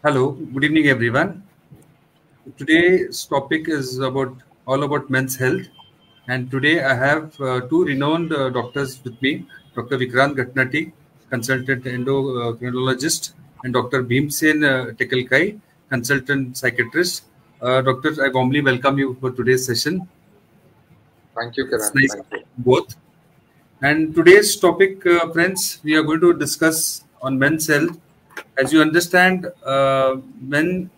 Hello, good evening, everyone. Today's topic is all about men's health, and today I have two renowned doctors with me: Dr. Vikrant Ghatnati, consultant endocrinologist, and Dr. Bhimsen Tekalkai, consultant psychiatrist. Doctor, I warmly welcome you for today's session. Thank you, It's Kiran. nice Thank you. both. And today's topic, friends, we are going to discuss on men's health. As you understand, men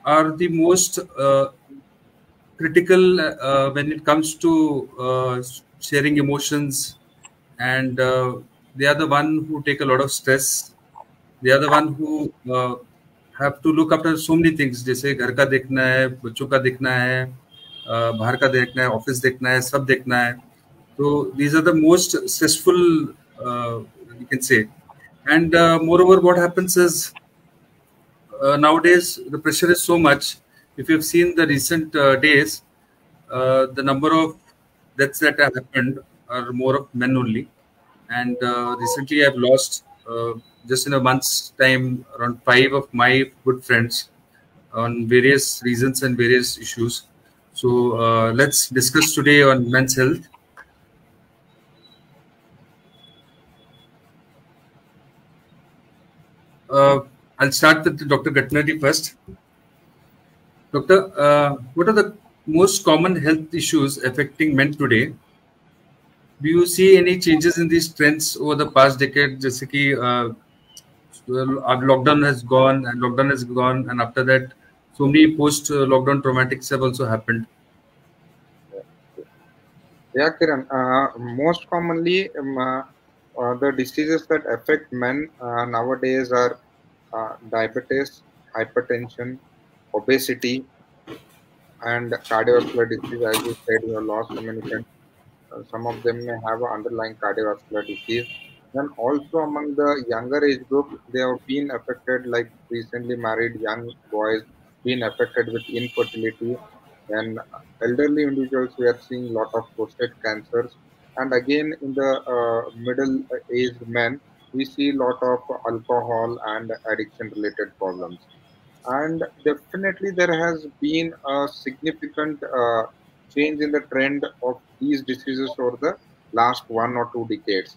are the most critical when it comes to sharing emotions, and they are the one who take a lot of stress. They are the one who have to look after so many things, जैसे घर का देखना है, बच्चों का देखना है, बाहर का देखना है, ऑफिस देखना है, सब देखना है. So these are the most stressful, you can say. And moreover, what happens is nowadays the pressure is so much. If you've seen the recent days, the number of deaths that have happened are more of men only. And recently, I've lost just in a month's time around five of my good friends on various reasons and various issues. So let's discuss today on men's health. I'll start with Dr. Gatnati first. Doctor, what are the most common health issues affecting men today? Do you see any changes in these trends over the past decade? जैसे कि lockdown has gone, and after that, so many post-lockdown traumatics have also happened. Yeah, Kiran. Most commonly, the diseases that affect men nowadays are diabetes, hypertension, obesity, and cardiovascular disease. As you said, you have lost so many friends. Some of them may have an underlying cardiovascular disease. Then also among the younger age group, they have been affected, like recently married young boys, been affected with infertility. And elderly individuals, we are seeing a lot of prostate cancers. And again, in the middle-aged men, we see a lot of alcohol and addiction-related problems. And definitely, there has been a significant change in the trend of these diseases over the last 1 or 2 decades.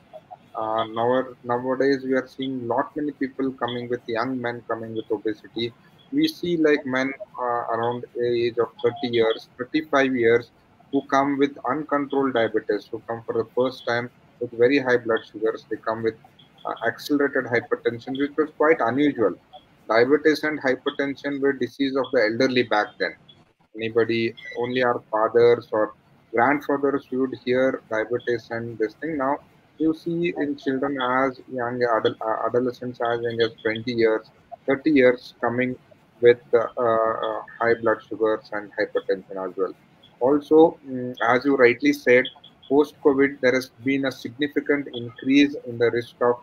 Nowadays, we are seeing lot many people coming with young men coming with obesity. We see like men around the age of 30 years, 35 years, who come with uncontrolled diabetes, who come for the first time with very high blood sugars. They come with accelerated hypertension, which was quite unusual. Diabetes and hypertension were disease of the elderly back then. Anybody, only our fathers or grandfathers would hear diabetes and this thing. Now you see in children as young adolescents as young as 20 years, 30 years coming with high blood sugars and hypertension as well. Also, as you rightly said, post COVID, there has been a significant increase in the risk of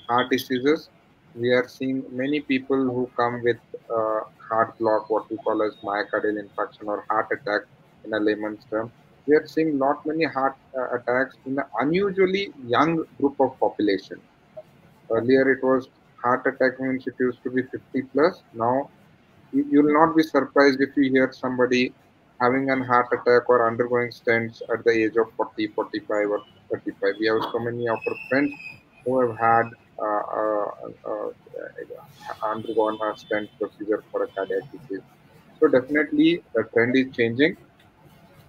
heart diseases. We are seeing many people who come with heart block, what we call as myocardial infarction or heart attack in a layman's term. We are seeing lot many heart attacks in an unusually young group of population. Earlier, it was heart attack means it used to be 50 plus. Now, you will not be surprised if you hear somebody having an heart attack or undergoing stents at the age of 40, 45, or 35. We have so many of our friends who have had uh, uh, uh, undergone a stent procedure for a cardiac disease. So definitely the trend is changing.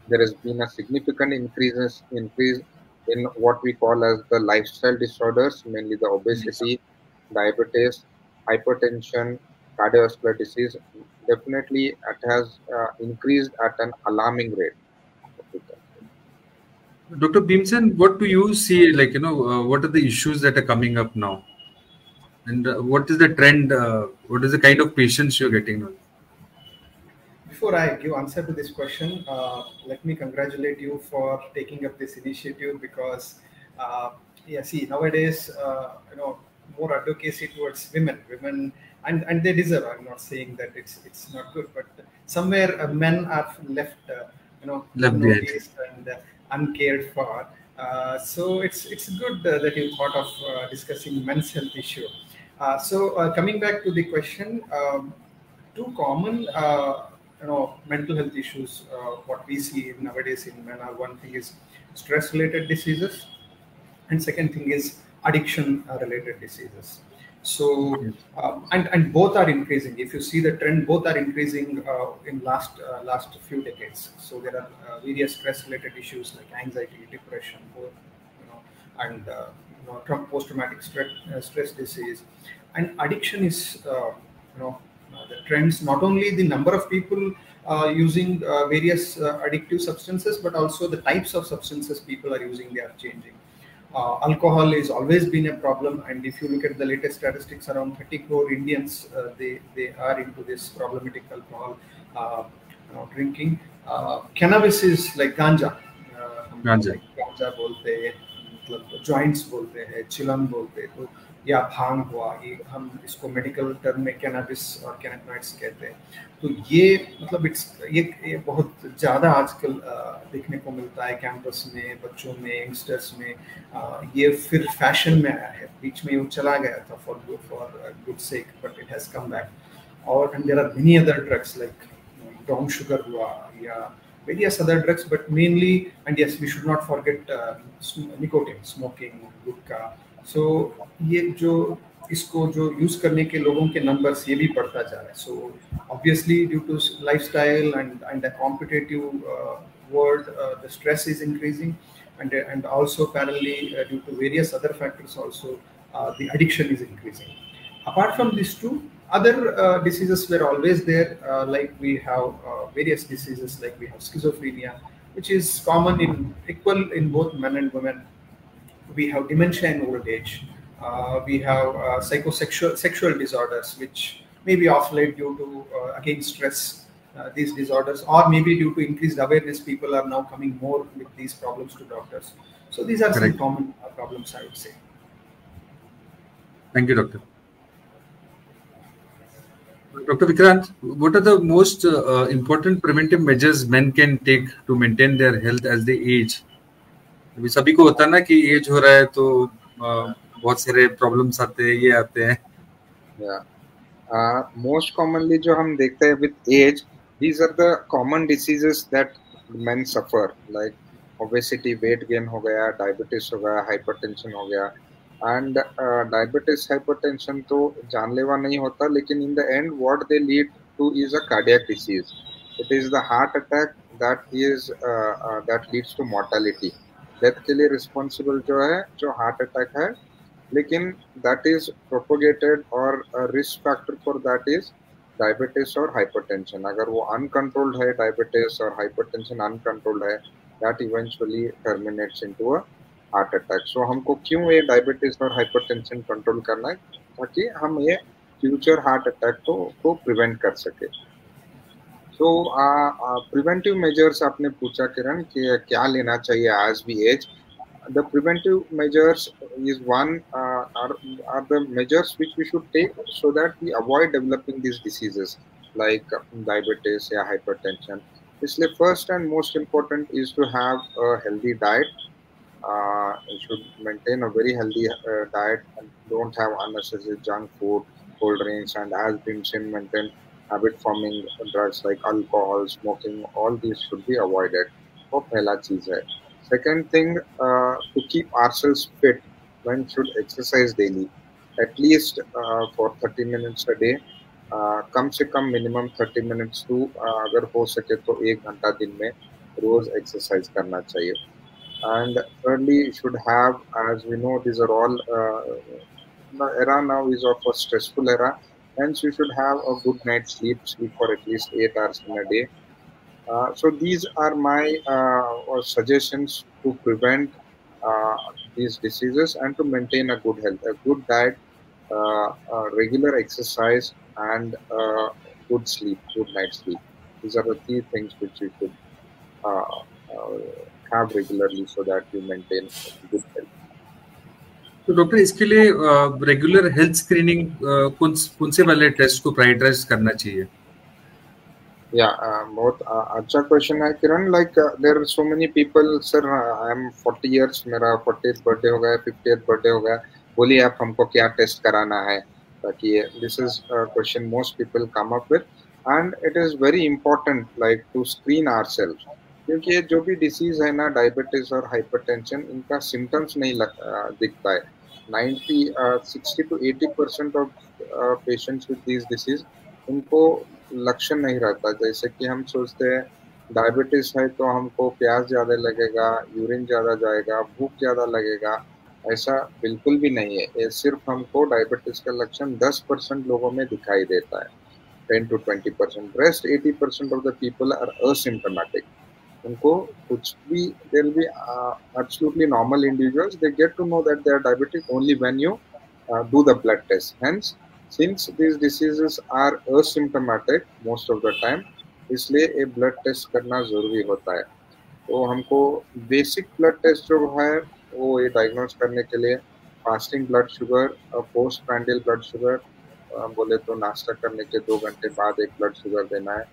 There has been a significant increase in what we call as the lifestyle disorders, mainly the Yes. obesity, diabetes, hypertension, cardiovascular disease. Definitely, it has increased at an alarming rate. Dr. Bhimsen, what do you see? What are the issues that are coming up now, and what is the trend? What is the kind of patients you're getting now? Before I give answer to this question, let me congratulate you for taking up this initiative because, yeah, see, nowadays, more advocacy towards women, and they deserve. I'm not saying that it's not good, but somewhere men are left, Left behind. unnoticed and uncared for. So it's good that you thought of discussing men's health issue. Coming back to the question, two common mental health issues what we see nowadays in men are, one thing is stress related diseases, and second thing is addiction related diseases. So and both are increasing. If you see the trend, both are increasing in last few decades. So there are various stress related issues like anxiety, depression, and post traumatic stress disease, and addiction is the trends. Not only the number of people using various addictive substances, but also the types of substances people are using, they are changing. Alcohol has always been a problem, and if you look at the latest statistics, around 30 crore Indians they are into this problematic alcohol drinking. Cannabis is like ganja. गांजा गांजा बोलते हैं, मतलब joints बोलते हैं, चिलम बोलते हैं, तो या भांग हुआ, ये हम इसको मेडिकल टर्म में कैनाबिस और कैनाबिनॉइड्स कहते हैं. तो ये मतलब ये बहुत ज़्यादा आजकल देखने को मिलता है कैंपस में, बच्चों में, यंगस्टर्स में. ये फिर फैशन में आया है, बीच में वो चला गया था for good sake, but it has come back. और and there are many other drugs like brown sugar हुआ या various other drugs, but mainly, and yes, we should not forget nicotine, smoking, gutkha. So ये जो इसको जो use करने के लोगों के नंबर्स ये भी बढ़ता जा रहा है. So obviously due to lifestyle and the competitive world, the stress is increasing, and also parallelly due to various other factors also the addiction is increasing. Apart from these two, other diseases were always there, like we have various diseases, like we have schizophrenia, which is common equal in both men and women. We have dementia in old age. We have sexual disorders, which may be off late due to again stress, these disorders, or maybe due to increased awareness, people are now coming more with these problems to doctors. So these are some common problems, I would say. Thank you, doctor. Dr. Vikrant, what are the most important preventive measures men can take to maintain their health as they age? अभी सभी को होता है ना कि as हो रहा है तो बहुत सारे प्रॉब्लम्स आते हैं, ये आते हैं. Most commonly जो हम देखते हैं with age, these are the common diseases that men suffer, like obesity, weight gain हो गया, diabetes हो गया, hypertension हो गया. And diabetes, hypertension तो जानलेवा नहीं होता, लेकिन in the end what they lead to is a cardiac disease. It is the heart attack that leads to mortality. Death के लिए responsible जो है, जो heart attack है, लेकिन that is propagated or risk factor for that is diabetes or hypertension. अगर वो uncontrolled है, diabetes or hypertension uncontrolled है, that eventually terminates into a heart attack. So हमको क्यों ये डायबिटीज और हाइपरटेंशन कंट्रोल करना है, ताकि हम ये फ्यूचर हार्ट अटैक को प्रिवेंट कर सके. सो प्रिवेंटिव मेजर्स आपने पूछा किरण कि क्या लेना चाहिए as we age. The preventive measures is one are the measures which we should take so that we avoid developing this diseases like diabetes या हाइपरटेंशन. इसलिए first and most important is to have a healthy diet. You should maintain a very healthy diet and don't have unnecessary junk food, cold drinks, and as Bhimsen maintain habit forming drugs like alcohol, smoking. All these should be avoided. वो पहला चीज है. Second thing, to keep ourselves fit, one should exercise daily, at least for 30 minutes a day. कम से कम minimum 30 minutes to अगर हो सके तो 1 घंटा दिन में रोज एक्सरसाइज करना चाहिए. And thirdly, you should have, as we know, these are all the era now is of a stressful era, and so you should have a good night's sleep for at least 8 hours in a day. So these are my suggestions to prevent these diseases and to maintain a good health, a good diet, regular exercise, and good sleep, good night's sleep. These are the 3 things which you should have regularly so that you maintain good health. तो doctor इसके लिए regular health screening कौन से वाले test को prioritise करना चाहिए? बहुत अच्छा क्वेश्चन है Kiran. Like there are so many people, sir I am 40 years, मेरा 40th बर्थडे हो गया, 50th बर्थडे हो गया, बोलिए आप हमको क्या टेस्ट कराना है. ताकि this is a question most people come up with, and it is very important like to screen ourselves, क्योंकि ये जो भी डिसीज है ना, डायबिटीज और हाइपरटेंशन, इनका सिम्टम्स नहीं दिखता है। 60 to 80% of patients with this disease, उनको लक्षण नहीं रहता। जैसे कि हम सोचते हैं डायबिटीज है तो हमको प्यास ज्यादा लगेगा, यूरिन ज्यादा जाएगा, भूख ज्यादा लगेगा, ऐसा बिल्कुल भी नहीं है। ये सिर्फ हमको डायबिटीज का लक्षण 10% लोगों में दिखाई देता है, 10 to 20%। Rest 80% of the people are asymptomatic. उनको कुछ भी, they will be absolutely normal individuals, they get to know that they are diabetic only when you do the blood test. Hence, since these diseases are asymptomatic most of the time, इसलिए ये blood test करना जरूरी होता है। तो हमको basic blood test जो है वो ये डायग्नोज करने के लिए फास्टिंग ब्लड शुगर और पोस्ट प्रांडियल ब्लड शुगर, बोले तो नाश्ता करने के 2 घंटे बाद एक ब्लड शुगर देना है।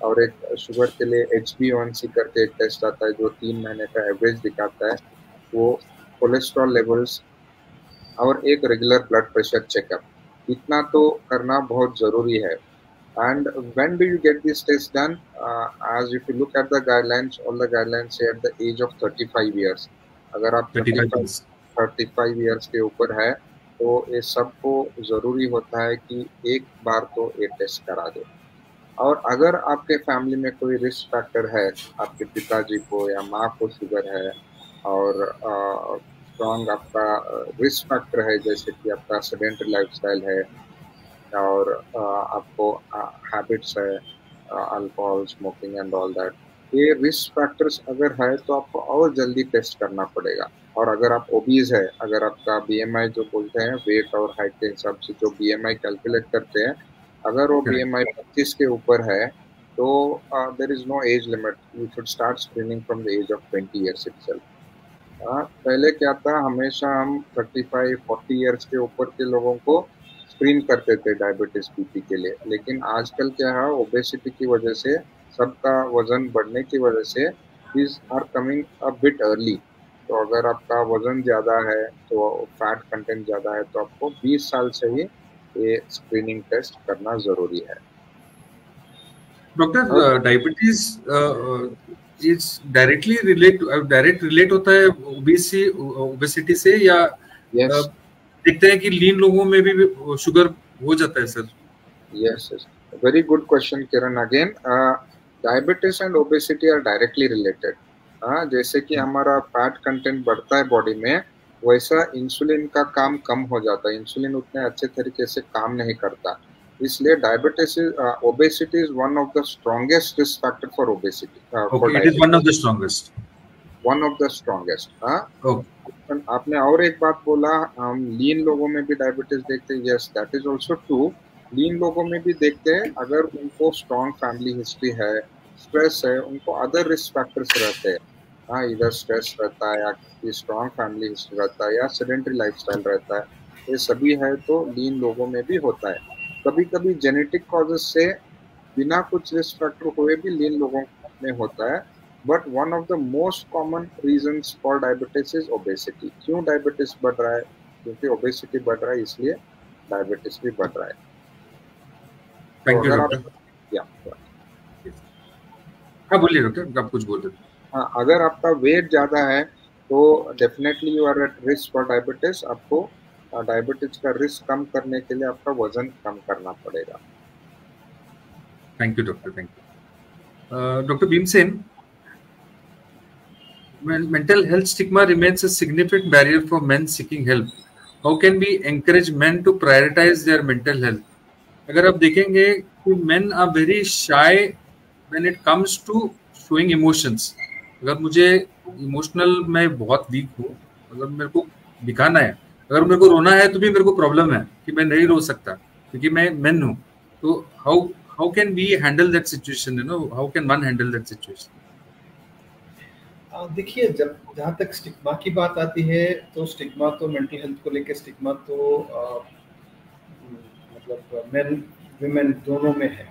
और एक शुगर के लिए HbA1c करके एक टेस्ट आता है जो 3 महीने का एवरेज दिखाता है, वो कोलेस्ट्रॉल लेवल्स, और एक रेगुलर ब्लड प्रेशर चेकअप, इतना तो करना बहुत जरूरी है। And when do you get this test done? As if you look at the guidelines, all the guidelines say at the age of 35 years. अगर आप 35 years के ऊपर है तो ये सबको जरूरी होता है कि एक बार तो ये टेस्ट करा दो। और अगर आपके फैमिली में कोई रिस्क फैक्टर है, आपके पिताजी को या माँ को शुगर है, और स्ट्रॉन्ग आपका रिस्क फैक्टर है, जैसे कि आपका सेडेंटरी लाइफस्टाइल है और आपको हैबिट्स है alcohol, smoking and all that, ये रिस्क फैक्टर्स अगर है तो आपको और जल्दी टेस्ट करना पड़ेगा। और अगर आप ओबीज है, अगर आपका BMI जो बोलते हैं वेट और हाइट के हिसाब से जो BMI कैलकुलेट करते हैं, अगर वो BMI 25 के ऊपर है तो there is no age limit, you should start screening from the age of 20 years itself। पहले क्या था, हमेशा हम 35-40 years के ऊपर के लोगों को स्क्रीन करते थे डायबिटीज बीपी के लिए, लेकिन आजकल क्या है, ओबेसिटी की वजह से, सबका वजन बढ़ने की वजह से these are coming a bit early. तो अगर आपका वजन ज़्यादा है तो फैट कंटेंट ज़्यादा है तो आपको 20 साल से ही ये स्क्रीनिंग टेस्ट करना ज़रूरी है। Doctor, diabetes is direct relate होता है ओबेसिटी से, या yes. देखते हैं कि लीन लोगों में भी शुगर हो जाता है sir? Yes, very good question, Kiran. Again, diabetes and obesity are directly related. जैसे कि हमारा फैट कंटेंट बढ़ता है बॉडी में, वैसा इंसुलिन का काम कम हो जाता है, इंसुलिन उतने अच्छे तरीके से काम नहीं करता, इसलिए diabetes obesity is one of the strongest risk factor for obesity. It is one of the strongest, one of the strongest. आपने और एक बात बोला, हम लीन लोगों में भी डायबिटीज देखते हैं, yes that is also true. Lean लोगों में भी देखते हैं, अगर उनको स्ट्रॉन्ग फैमिली हिस्ट्री है, स्ट्रेस है, उनको अदर रिस्क फैक्टर्स रहते हैं, इधर स्ट्रेस रहता है या स्ट्रॉन्ग फैमिली हिस्ट्री रहता है या सेडेंटरी लाइफस्टाइल रहता है, ये सभी है तो लीन लोगों में भी होता है। कभी कभी जेनेटिक कॉजेस से बिना कुछ रिस्क फैक्टर हुए भी लीन लोगों में होता है, but one of the most common reasons for diabetes is obesity. क्यों डायबिटीज बढ़ रहा है? क्योंकि ओबेसिटी बढ़ रहा है, इसलिए डायबिटीज भी बढ़ रहा है। Thank you doctor. हाँ बोलिए डॉक्टर, आप कुछ बोल रहे थे। हाँ, अगर आपका वेट ज्यादा है तो definitely you are at risk for diabetes. आपको डायबिटीज का रिस्क कम करने के लिए आपका वजन कम करना पड़ेगा। Thank you doctor, thank you. Doctor Bhimsen, mental health stigma remains a significant barrier for men seeking help. How can we encourage men to prioritize their mental health? अगर आप देखेंगे कि men are very shy when it comes to showing emotions. अगर मुझे emotional मैं बहुत week हूँ, अगर मेरे को दिखाना है, अगर मेरे को रोना है तो भी मेरे को प्रॉब्लम है कि मैं नहीं रो सकता क्योंकि मैं मेन हूँ। तो how can we handle that situation, you know, how can one handle that situation? देखिए, जहाँ तक स्टिग्मा की बात आती है तो स्टिग्मा तो मेंटल हेल्थ को लेकर स्टिग्मा तो मतलब मेन विमेन दोनों में है।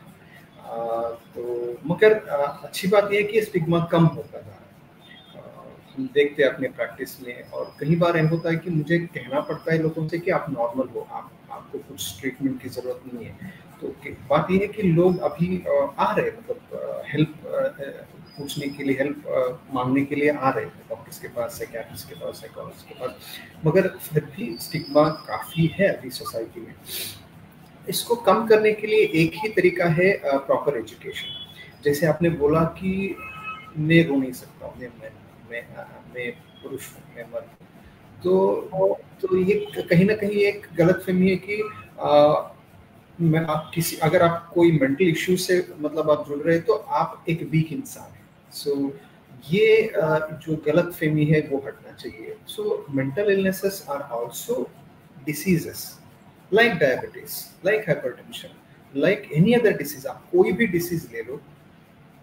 तो मगर अच्छी बात यह है कि स्टिग्मा कम होता जा रहा है। हम देखते हैं अपने प्रैक्टिस में, और कई बार ऐसा होता है कि मुझे कहना पड़ता है लोगों से कि आप नॉर्मल हो, आपको कुछ ट्रीटमेंट की ज़रूरत नहीं है। तो बात ये है कि लोग अभी आ रहे हैं, मतलब हेल्प पूछने के लिए, हेल्प मांगने के लिए आ रहे हैं डॉक्टर्स के पास, साइकियाट्रिस्ट के पास, साइकोलॉजिस्ट के पास, मगर फिर भी स्टिग्मा काफ़ी है अभी सोसाइटी में। इसको कम करने के लिए एक ही तरीका है, प्रॉपर एजुकेशन। जैसे आपने बोला कि मैं रो नहीं सकता हूँ, मैं पुरुष हूँ, मैं मर्द हूँ, तो ये कहीं ना कहीं एक गलतफहमी है कि मैं आप किसी, अगर आप कोई मेंटल इश्यू से मतलब आप जुड़ रहे हैं तो आप एक वीक इंसान हैं। सो ये जो गलतफहमी है वो हटना चाहिए। So mental illnesses are also diseases like diabetes, like hypertension, like any other disease. आप कोई भी डिसीज ले लो,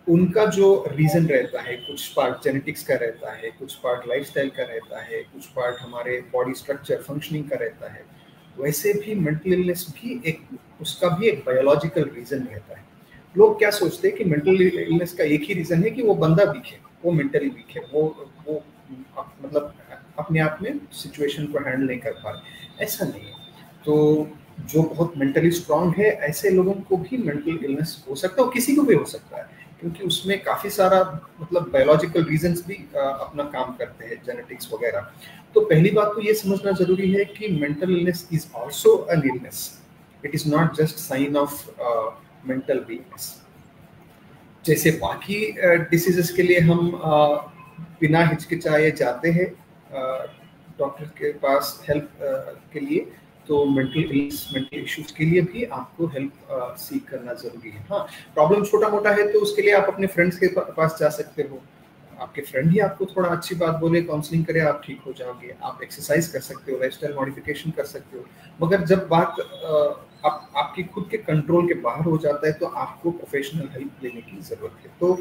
उनका जो रीजन रहता है, कुछ पार्ट जेनेटिक्स का रहता है, कुछ पार्ट लाइफस्टाइल का रहता है, कुछ पार्ट हमारे बॉडी स्ट्रक्चर फंक्शनिंग का रहता है। वैसे भी मेंटल इलनेस भी एक, उसका भी एक बायोलॉजिकल रीजन रहता है। लोग क्या सोचते हैं कि मेंटल इलनेस का एक ही रीजन है कि वो बंदा वीक है, वो मेंटली वीक है, वो मतलब अपने आप में सिचुएशन को हैंडल नहीं कर पा रहे। ऐसा नहीं है। तो जो बहुत मेंटली स्ट्रांग है, ऐसे लोगों को भी मेंटल इलनेस हो सकता है, और किसी को भी हो सकता है, क्योंकि उसमें काफ़ी सारा मतलब बायोलॉजिकल रीजंस भी अपना काम करते हैं, जेनेटिक्स वगैरह। तो पहली बात तो ये समझना जरूरी है कि mental illness is also an illness, it is not just sign of mental weakness. जैसे बाकी डिसीजेस के लिए हम बिना हिचकिचाए जाते हैं डॉक्टर के पास हेल्प के लिए, तो मेंटल इश्यूज के लिए भी आपको हेल्प सीख करना जरूरी है। हाँ, प्रॉब्लम छोटा मोटा है तो उसके लिए आप अपने फ्रेंड्स के पास जा सकते हो, आपके फ्रेंड ही आपको थोड़ा अच्छी बात बोले, काउंसलिंग करे, आप ठीक हो जाओगे। आप एक्सरसाइज कर सकते हो, लाइफस्टाइल मॉडिफिकेशन कर सकते हो। मगर जब बात आपकी खुद के कंट्रोल के बाहर हो जाता है तो आपको प्रोफेशनल हेल्प लेने की जरूरत है। तो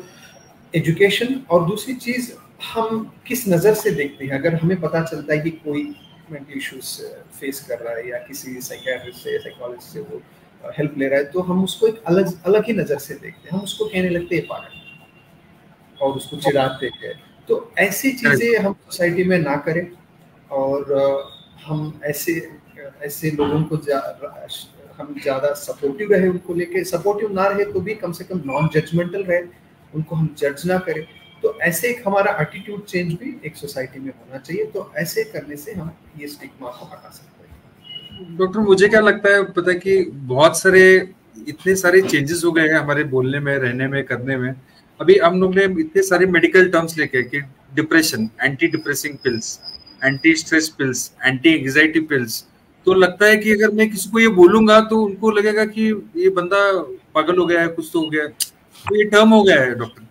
एजुकेशन, और दूसरी चीज हम किस नज़र से देखते हैं। अगर हमें पता चलता है कि कोई मेंटल इश्यूज फेस कर रहा है या किसी साइकियाट्रिस्ट से, साइकोलॉजिस्ट से वो हेल्प ले रहा है, तो हम उसको एक अलग ही नज़र से देखते हैं। हम उसको कहने लगते हैं पागल, और उसको चिढ़ाते हैं। तो ऐसी चीज़ें हम सोसाइटी में ना करें, और हम ऐसे लोगों को हम ज़्यादा सपोर्टिव रहे, उनको लेके सपोर्टिव ना रहे तो भी कम से कम नॉन जजमेंटल रहे, उनको हम जज ना करें। तो ऐसे एक हमारा एटीट्यूड चेंज भी एक सोसाइटी में होना चाहिए। तो ऐसे करने से हम ये स्टिग्मा को हटा सकते हैं। डॉक्टर, मुझे क्या लगता है पता है कि बहुत सारे इतने सारे चेंजेस हो गए हैं हमारे बोलने में, रहने में, करने में। अभी हम लोग ने इतने सारे मेडिकल टर्म्स लेके कि depression, anti depressing pills, anti stress pills, anti anxiety pills. तो लगता है कि अगर मैं किसी को ये बोलूंगा तो उनको लगेगा कि ये बंदा पागल हो गया है, कुछ तो हो गया है। तो ये टर्म हो गया है डॉक्टर।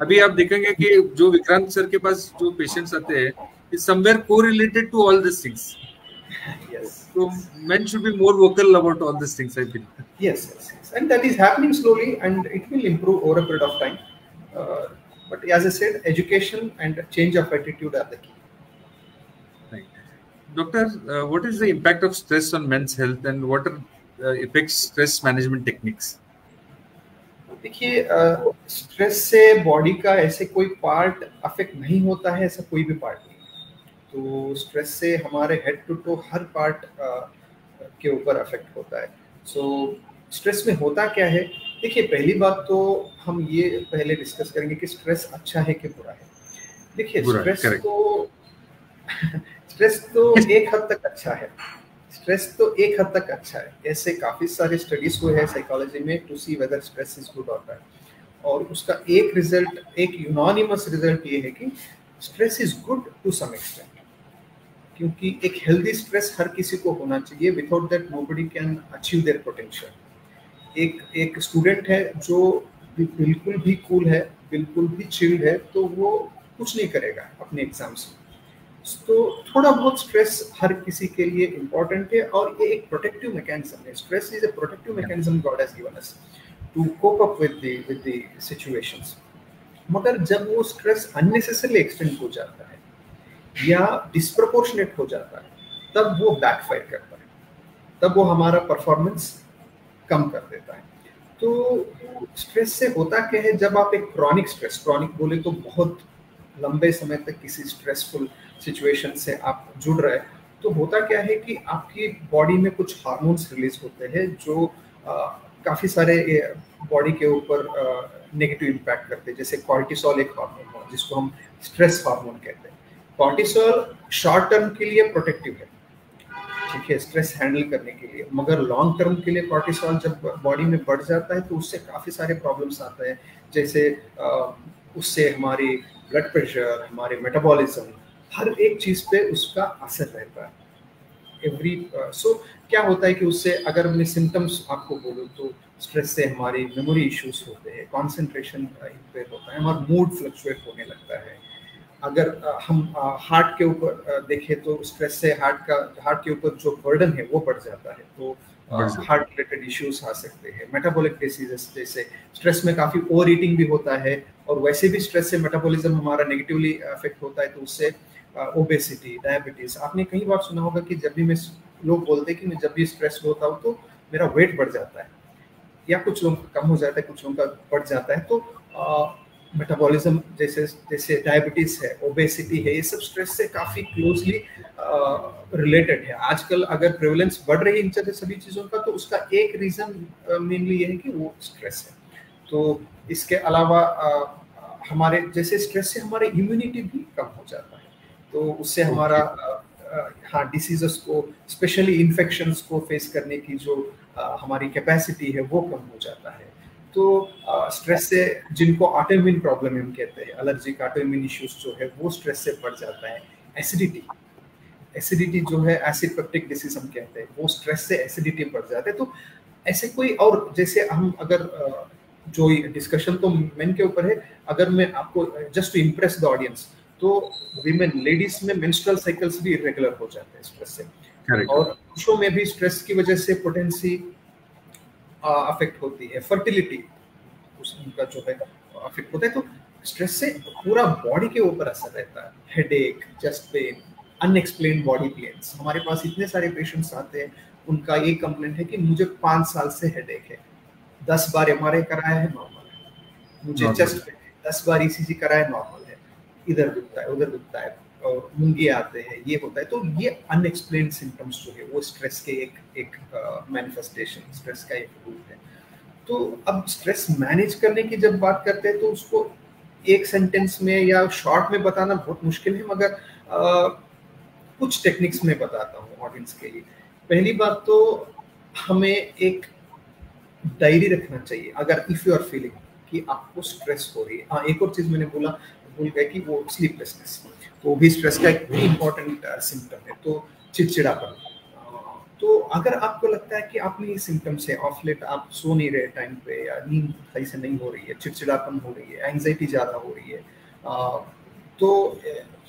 अभी आप देखेंगे कि जो विक्रांत सर के पास जो पेशेंट्स आते हैं, is somewhere correlated to all this things. Yes. So men should be more vocal about all these things, I feel. Yes, and that is happening slowly, and it will improve over a period of time. But as I said, education and change of attitude are the key. Right. Doctor, what is the impact of stress on men's health, and what are affects stress management techniques? देखिए, stress से body का ऐसे कोई part affect नहीं होता है, ऐसा कोई भी पार्ट नहीं। तो स्ट्रेस से हमारे हेड टू टो हर पार्ट के ऊपर अफेक्ट होता है। सो स्ट्रेस में होता क्या है, देखिए पहली बात तो हम ये पहले डिस्कस करेंगे कि स्ट्रेस अच्छा है कि बुरा है। देखिए स्ट्रेस तो एक हद तक अच्छा है, स्ट्रेस तो एक हद तक अच्छा है। ऐसे काफ़ी सारे स्टडीज हुए हैं साइकोलॉजी में to see whether stress is good और बैड, और उसका एक रिजल्ट, एक यूनानिमस रिजल्ट ये है कि stress is good to some extent, क्योंकि एक हेल्दी स्ट्रेस हर किसी को होना चाहिए। Without that nobody can achieve their potential. एक स्टूडेंट है जो बिल्कुल भी कूल है, बिल्कुल भी चिल्ड है, तो वो कुछ नहीं करेगा अपने एग्जाम्स में। तो थोड़ा बहुत स्ट्रेस हर किसी के लिए इम्पोर्टेंट है, और ये एक प्रोटेक्टिव मैकेनिज्म है। Stress is a protective mechanism God has given us to cope up with the situations. मगर जब वो स्ट्रेस अननेसेसरली एक्सटेंड हो जाता है या डिस्प्रपोर्शनेट हो जाता है, तब वो बैकफायर करता है, तब वो हमारा परफॉर्मेंस कम कर देता है। तो स्ट्रेस से होता क्या है, जब आप एक क्रॉनिक स्ट्रेस, क्रॉनिक बोले तो बहुत लंबे समय तक किसी स्ट्रेसफुल सिचुएशन से आप जुड़ रहे हैं, तो होता क्या है कि आपकी बॉडी में कुछ हार्मोन्स रिलीज होते हैं जो काफ़ी सारे बॉडी के ऊपर नेगेटिव इम्पैक्ट करते हैं। जैसे कॉर्टिसोल एक हार्मोन है जिसको हम स्ट्रेस हार्मोन कहते हैं। कॉर्टिसोल शॉर्ट टर्म के लिए प्रोटेक्टिव है, ठीक है, स्ट्रेस हैंडल करने के लिए, मगर लॉन्ग टर्म के लिए कॉर्टिसोल जब बॉडी में बढ़ जाता है तो उससे काफ़ी सारे प्रॉब्लम्स आते हैं। जैसे उससे हमारी ब्लड प्रेशर, हमारे मेटाबॉलिज्म, हर एक चीज़ पे उसका असर रहता है। क्या होता है कि उससे अगर मैं सिम्टम्स आपको बोलूँ तो स्ट्रेस से हमारी मेमोरी इश्यूज होते हैं, कॉन्सेंट्रेशन इम्पेयर होता है, हमारा मूड फ्लक्चुएट होने लगता है। अगर हम हार्ट के ऊपर देखें तो स्ट्रेस से हार्ट के ऊपर जो बर्डन है वो बढ़ जाता है, तो हार्ट रिलेटेड इश्यूज आ सकते हैं। मेटाबॉलिक डिसीजेस, जैसे स्ट्रेस में काफ़ी ओवर ईटिंग भी होता है, और वैसे भी स्ट्रेस से मेटाबॉलिज्म हमारा नेगेटिवली अफेक्ट होता है, तो उससे ओबेसिटी, डायबिटीज। आपने कई बार सुना होगा कि जब भी लोग बोलते हैं कि मैं जब भी स्ट्रेस होता हूँ तो मेरा वेट बढ़ जाता है, या कुछ लोगों का कम हो जाता है, कुछ लोगों का बढ़ जाता है। तो मेटाबॉलिज्म जैसे डायबिटीज है, ओबेसिटी है, ये सब स्ट्रेस से काफ़ी क्लोजली रिलेटेड है। आजकल अगर प्रेवलेंस बढ़ रही है इन सभी चीज़ों का, तो उसका एक रीज़न मेनली ये है कि वो स्ट्रेस है। तो इसके अलावा हमारे जैसे स्ट्रेस से हमारे इम्यूनिटी भी कम हो जाता है, तो उससे हमारा हाँ डिसीजेस को, स्पेशली इन्फेक्शंस को फेस करने की जो हमारी कैपेसिटी है वो कम हो जाता है। तो स्ट्रेस से जिनको ऑटोइम्यून प्रॉब्लम हम कहते हैं, एलर्जिक ऑटोइम्यून इश्यूज जो है वो स्ट्रेस से बढ़ जाता है। एसिडिटी जो है, एसिड पेप्टिक डिसीज हम कहते हैं, वो स्ट्रेस से एसिडिटी बढ़ जाता है। तो ऐसे कोई, और जैसे हम अगर जो डिस्कशन तो मेन के ऊपर है, अगर मैं आपको just to impress the audience, तो विमेन, लेडीज में मेंस्ट्रुअल साइकिल्स भी इरेगुलर हो जाते हैं स्ट्रेस से। Correct. और पुरुषों में भी स्ट्रेस की वजह से पोटेंसी अफेक्ट होती है, फर्टिलिटी उनका जो है अफेक्ट होता है। तो स्ट्रेस से पूरा बॉडी के ऊपर असर रहता है, headache, chest pain, unexplained body pens. हमारे पास इतने सारे पेशेंट्स आते हैं, उनका ये कंप्लेंट है कि मुझे 5 साल से हेडेक है, 10 बार एमआरआई कराया है, नॉर्मल है, मुझे चेस्ट पेन है, 10 बार ईसीजी कराया, नॉर्मल है, इधर दुखता है, उधर दुखता है, और मूंगे आते हैं, ये होता है। तो ये अनएक्सप्लेन्ड सिम्टम्स जो है वो स्ट्रेस के एक मैनिफेस्टेशन, स्ट्रेस का एक रूप है। तो अब स्ट्रेस मैनेज करने की जब बात करते हैं तो उसको एक सेंटेंस में या शॉर्ट में बताना बहुत मुश्किल है, मगर कुछ टेक्निक्स में बताता हूँ ऑडियंस के लिए। पहली बात तो हमें एक डायरी रखना चाहिए, अगर इफ यू आर फीलिंग कि आपको स्ट्रेस हो रही है। हाँ, एक और चीज मैंने भूल गया कि वो स्लीपलेसनेस, तो वो भी स्ट्रेस का एक इम्पोर्टेंट सिम्टम है। तो चिड़चिड़ापन, तो अगर आपको लगता है कि आपने ये सिम्टम्स है, ऑफ लेट आप सो नहीं रहे टाइम पे, या नींद सही से नहीं हो रही है, चिड़चिड़ापन हो रही है, एंजाइटी ज़्यादा हो रही है, तो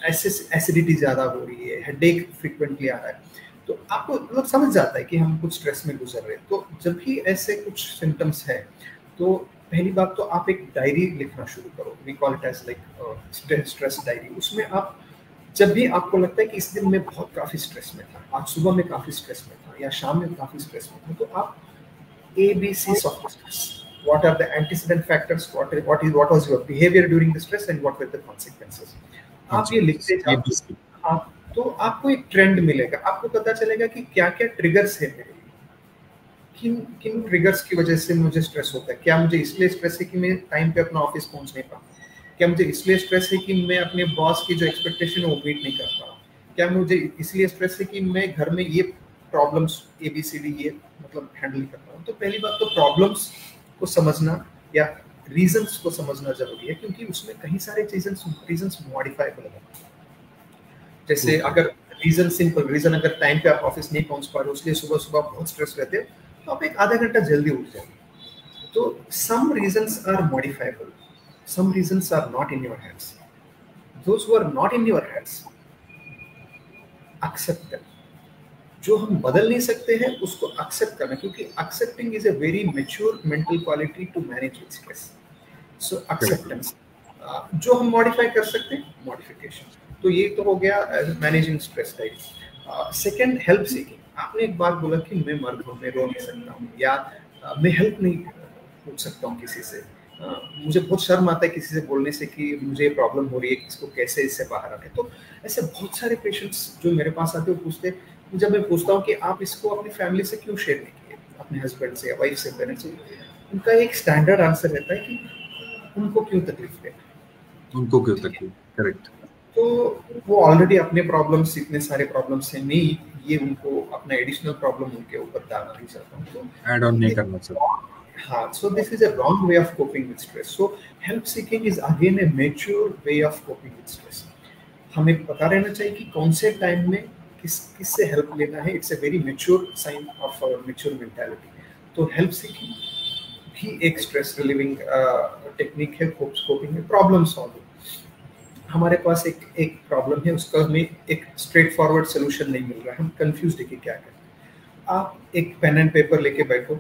एसिडिटी ज़्यादा हो रही है, हेडेक फ्रिक्वेंटली आ रहा है, तो आपको मतलब समझ जाता है कि हम कुछ स्ट्रेस में गुजर रहे हैं। तो जब भी ऐसे कुछ सिम्टम्स है, तो पहली बात तो आप एक डायरी लिखना शुरू करो। We call it as like stress diary. उसमें आप जब भी आपको लगता है कि इस दिन मैं बहुत काफ़ी स्ट्रेस में था, आज सुबह में काफ़ी स्ट्रेस में था, या शाम में काफ़ी स्ट्रेस में था, तो आप ABCs of stress. What are the antecedent factors? What was your behavior during the stress, and what were the consequences? आप ये लिखते जाओ, आप तो आपको एक ट्रेंड मिलेगा, आपको पता चलेगा कि क्या क्या ट्रिगर्स है मेरे लिए, किन ट्रिगर्स की वजह से मुझे स्ट्रेस होता है। क्या मुझे इसलिए स्ट्रेस है कि मैं टाइम पे अपना ऑफिस पहुंच नहीं पाऊँ? क्या मुझे इसलिए स्ट्रेस है कि मैं अपने बॉस की जो एक्सपेक्टेशन है वो मीट नहीं कर पा रहा हूँ? क्या मुझे इसलिए स्ट्रेस है कि मैं घर में ये प्रॉब्लम्स ABCD ये मतलब हैंडल कर रहा हूँ? तो पहली बात तो प्रॉब्लम्स को समझना या रीजंस को समझना जरूरी है, क्योंकि उसमें कई सारे रीजंस मॉडिफाइबल है। जैसे अगर रीजन सिंपल रीजन, अगर टाइम पे आप ऑफिस नहीं पहुंच पा रहे हो, इसलिए सुबह सुबह बहुत स्ट्रेस रहते हैं, तो आप एक आधा घंटा जल्दी उठ जाओ। तो some reasons are modifiable, some reasons are not in your hands. Those who are not in your hands, accept them. जो हम बदल नहीं सकते हैं उसको एक्सेप्ट करना, क्योंकि accepting is a very mature mental quality to manage with stress. So acceptance. जो हम मॉडिफाई कर सकते हैं, मॉडिफिकेशन। तो ये तो हो गया managing stress type. Second, help seeking. आपने एक बात बोला कि मैं मर्द हूँ, मैं रो नहीं सकता हूँ, या मैं हेल्प नहीं पूछ सकता हूँ किसी से, मुझे बहुत शर्म आता है किसी से बोलने से कि मुझे प्रॉब्लम हो रही है, इसको कैसे इससे बाहर आना है। तो ऐसे बहुत सारे पेशेंट्स जो मेरे पास आते हैं पूछते हैं, जब मैं पूछता हूँ कि आप इसको अपनी फैमिली से क्यों शेयर नहीं किए, अपने हस्बैंड से या वाइफ से, पेरेंट्स से, उनका एक स्टैंडर्ड आंसर रहता है कि उनको क्यों तकलीफ है, उनको क्यों तकलीफ, करेक्ट। तो वो ऑलरेडी अपने प्रॉब्लम्स, इतने सारे प्रॉब्लम्स से नहीं, ये उनको अपना एडिशनल प्रॉब्लम उनके ऊपर डालना नहीं चाहता हूँ, तो ऐड ऑन नहीं करना चाहता। हाँ, so this is a wrong way of coping with stress. So help seeking is again a mature way of coping with stress. हमें पता रहना चाहिए कि कौन से टाइम में किससे हेल्प लेना है. It's a very mature sign of mature mentality. तो हेल्प सीकिंग भी एक स्ट्रेस रिलीविंग टेक्निक है कोपिंग में. प्रॉब्लम सॉल्विंग, हमारे पास एक प्रॉब्लम है, उसका हमें एक स्ट्रेट फॉरवर्ड सोल्यूशन नहीं मिल रहा है, हम कंफ्यूज है कि क्या करें. आप एक पेन एंड पेपर लेके बैठो,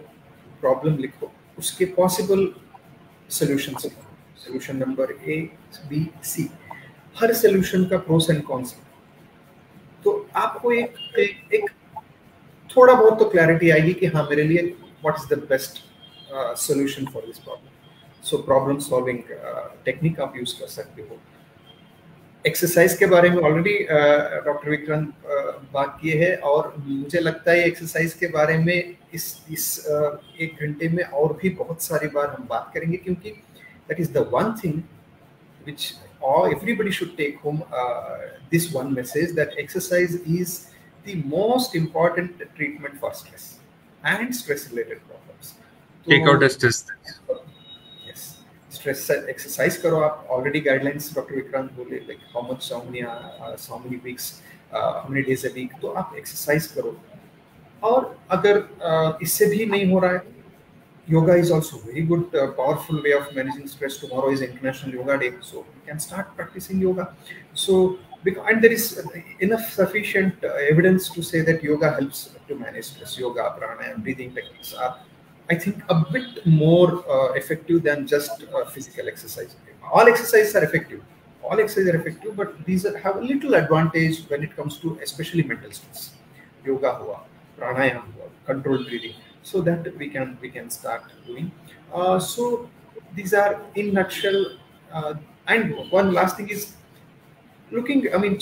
प्रॉब्लम लिखो, उसके पॉसिबल सॉल्यूशंस लिखो, solution number A B C, हर सॉल्यूशन का प्रोस एंड कॉन्स. तो आपको एक थोड़ा बहुत तो क्लैरिटी आएगी कि हाँ मेरे लिए what is the best solution for this problem. So problem solving technique आप यूज कर सकते हो. एक्सरसाइज के बारे में ऑलरेडी डॉक्टर विक्रांत बात किए है, और मुझे लगता है एक्सरसाइज के बारे में इस एक घंटे में और भी बहुत सारी बार हम बात करेंगे, क्योंकि that is the one thing which everybody should take home this one message, that exercise is the most important treatment for stress and stress related problems. Take out a stress. Yes, stress exercise karo. आप already guidelines Dr. Vikrant बोले, like how much, how many weeks, how many days a week. तो आप exercise करो. और अगर इससे भी नहीं हो रहा है, yoga is also very good, powerful way of managing stress. Tomorrow is International Yoga Day, so you can start practicing yoga. So, and there is enough sufficient evidence to say that yoga helps to manage stress. Yoga, pranayama, breathing techniques are, I think, a bit more effective than just physical exercise. All exercises are effective. All exercises are effective, but these have a little advantage when it comes to especially mental stress. Yoga hua, pranayama hua, controlled breathing. So that we can start doing. So these are in nutshell. And one last thing is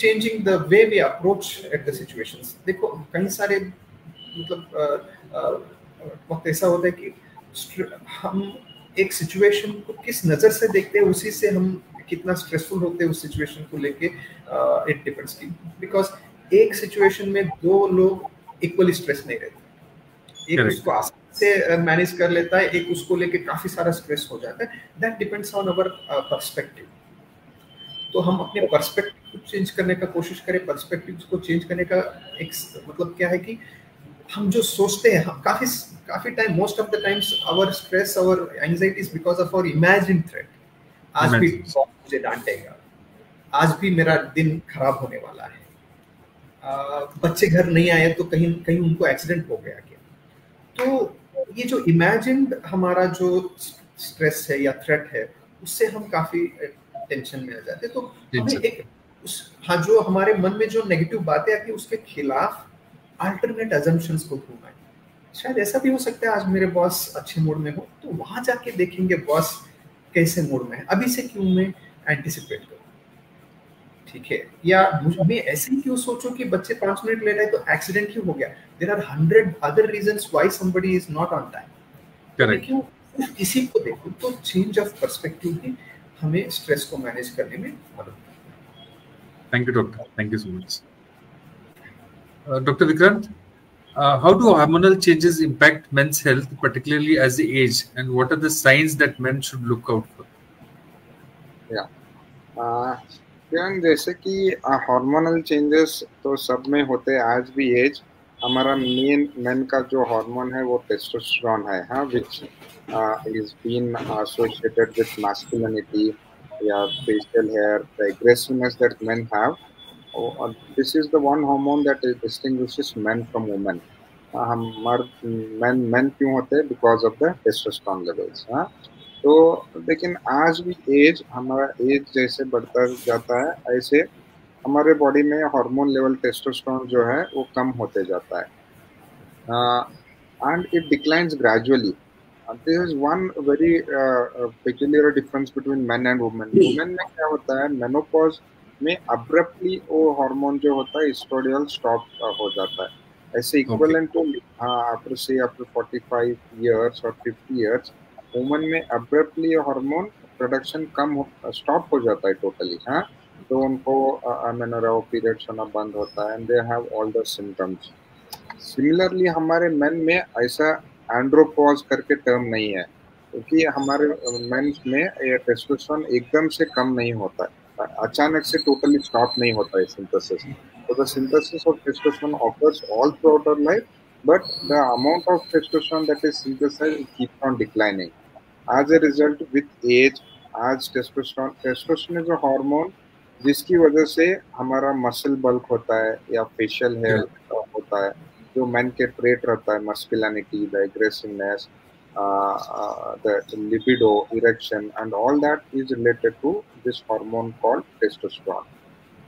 changing the way we approach at the situations. देखो कई सारे मतलब वक्त ऐसा होता है कि हम एक सिचुएशन को किस नज़र से देखते हैं, उसी से हम कितना स्ट्रेसफुल होते हैं उस सिचुएशन को लेके. इट डिपेंड्स, बिकॉज एक सिचुएशन में दो लोग इक्वली स्ट्रेस नहीं रहते. एक उसको आसानी से मैनेज कर लेता है, एक उसको लेके काफी सारा स्ट्रेस हो जाता है. That depends on our perspective. तो हम अपने पर्सपेक्टिव को चेंज करने का कोशिश करें. पर्सपेक्टिव को चेंज करने का एक मतलब क्या है कि हम जो सोचते हैं, हम काफी time, most of the times our stress, our anxiety is because of our imagined threat. आज भी मुझे डांटेगा, आज भी मेरा दिन खराब होने वाला है, बच्चे घर नहीं आए तो कहीं उनको एक्सीडेंट हो गया. तो ये जो इमेजिन्ड हमारा जो स्ट्रेस है या थ्रेट है, उससे हम काफी टेंशन में आ जाते हैं. तो हमें जो हमारे मन में जो नेगेटिव बातें आती है, उसके खिलाफ अल्टरनेट अजम्पशंस को ढूंढना है. शायद ऐसा भी हो सकता है आज मेरे बॉस अच्छे मूड में हो, तो वहां जाके देखेंगे बॉस कैसे मूड में है, अभी से क्यों मैं एंटिसिपेट करूं, ठीक है. या मैं ऐसे ही क्यों सोचूं कि बच्चे 5 मिनट लेट आए तो एक्सीडेंट क्यों हो गया. There are 100 other reasons why somebody is not on time. Correct. क्यों इसी को देखो. तो चेंज ऑफ पर्सपेक्टिव ही हमें स्ट्रेस को मैनेज करने में मदद करता है. Thank you doctor, thank you so much. Doctor Vikrant, how do hormonal changes impact men's health, particularly as they age, and what are the signs that men should look out for? जैसे कि hormonal changes तो सब में होते हैं as we age. हमारा men का जो हार्मोन है वो टेस्टोस्टेरोन है, हाँ, which is been associated with masculinity या facial hair, the aggressiveness that men have. This is the one hormone that distinguishes men from women. हम मेन क्यों होते हैं? Because of the testosterone levels. हाँ, तो लेकिन आज भी एज, हमारा एज जैसे बढ़ता जाता है, ऐसे हमारे बॉडी में हार्मोन लेवल टेस्टोस्टेरोन जो है वो कम होते जाता है. And it declines gradually. This is one very peculiar difference between men and women. Women में क्या होता है, menopause में abruptly वो हार्मोन जो होता है estradiol stop हो जाता है. ऐसे equivalent to after say after 45 years or 50 years, women में abruptly हार्मोन प्रोडक्शन स्टॉप हो जाता है टोटली. हाँ, तो उनको amenorrhea पीरियड्स होना बंद होता है and they have all the symptoms. Similarly हमारे मेन में ऐसा एंड्रोपॉज करके टर्म नहीं है, क्योंकि हमारे मेंस में ये टेस्टोस्टेरोन एकदम से कम नहीं होता है, अचानक से टोटली स्टॉप नहीं होता है सिंथेसिस. तो the synthesis of testosterone occurs all through our life, but the amount of testosterone that is synthesized keeps on declining. As a result with age, आज टेस्टोस्टेरोन इज अ हार्मोन जिसकी वजह से हमारा muscle bulk होता है या facial hair होता है, जो मैन के ट्रेट रहता है, masculinity, the aggressiveness, the libido, erection, and all that is related to this hormone called testosterone.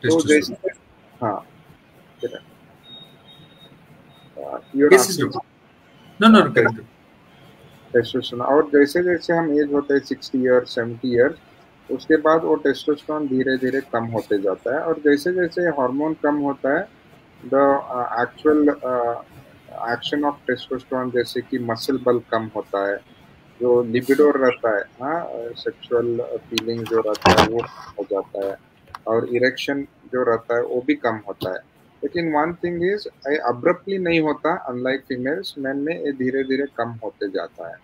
So जैसे हाँ, टेस्टोस्टेरोन, और जैसे जैसे हम एज होते हैं 60 ईयर्स 70 ईयर्स, उसके बाद वो टेस्टोस्टेरोन धीरे धीरे कम होते जाता है. और जैसे जैसे हार्मोन कम होता है, the actual action of testosterone, जैसे कि मसल बल कम होता है, जो लिबिडो रहता है, हाँ, सेक्सुअल फीलिंग जो रहता है वो हो जाता है, और इरेक्शन जो रहता है वो भी कम होता है. लेकिन वन थिंग इज अब्रप्टली नहीं होता, अनलाइक फीमेल्स. मैन में ये धीरे धीरे कम होते जाता है.